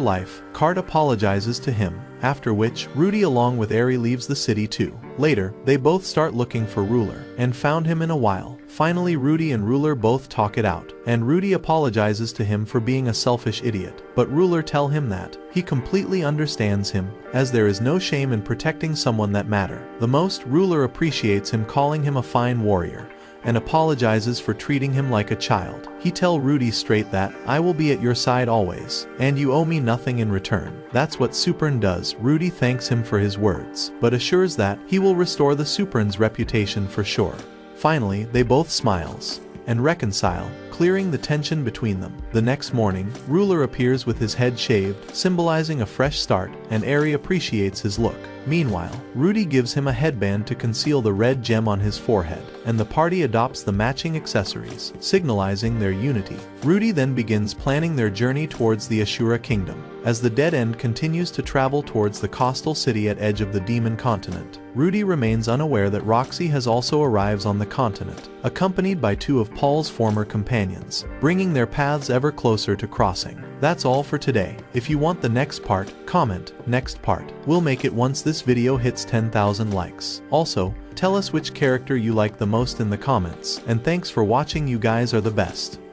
life?" Kurt apologizes to him, after which, Rudy along with Eri leaves the city too. Later, they both start looking for Ruler, and found him in a while. Finally, Rudy and Ruler both talk it out, and Rudy apologizes to him for being a selfish idiot, but Ruler tell him that he completely understands him, as there is no shame in protecting someone that matter. The most, Ruler appreciates him calling him a fine warrior, and apologizes for treating him like a child. He tell Rudy straight that, "I will be at your side always, and you owe me nothing in return." That's what Supern does. Rudy thanks him for his words, but assures that he will restore the Supern's reputation for sure. Finally, they both smiles and reconcile, clearing the tension between them. The next morning, Ruler appears with his head shaved, symbolizing a fresh start, and Eri appreciates his look. Meanwhile, Rudy gives him a headband to conceal the red gem on his forehead, and the party adopts the matching accessories, signalizing their unity. Rudy then begins planning their journey towards the Ashura Kingdom, as the dead end continues to travel towards the coastal city at edge of the Demon Continent. Rudy remains unaware that Roxy has also arrived on the continent, accompanied by two of Paul's former companions, bringing their paths ever closer to crossing. That's all for today. If you want the next part, comment next part. We'll make it once this video hits 10,000 likes. Also, tell us which character you like the most in the comments. And thanks for watching, you guys are the best.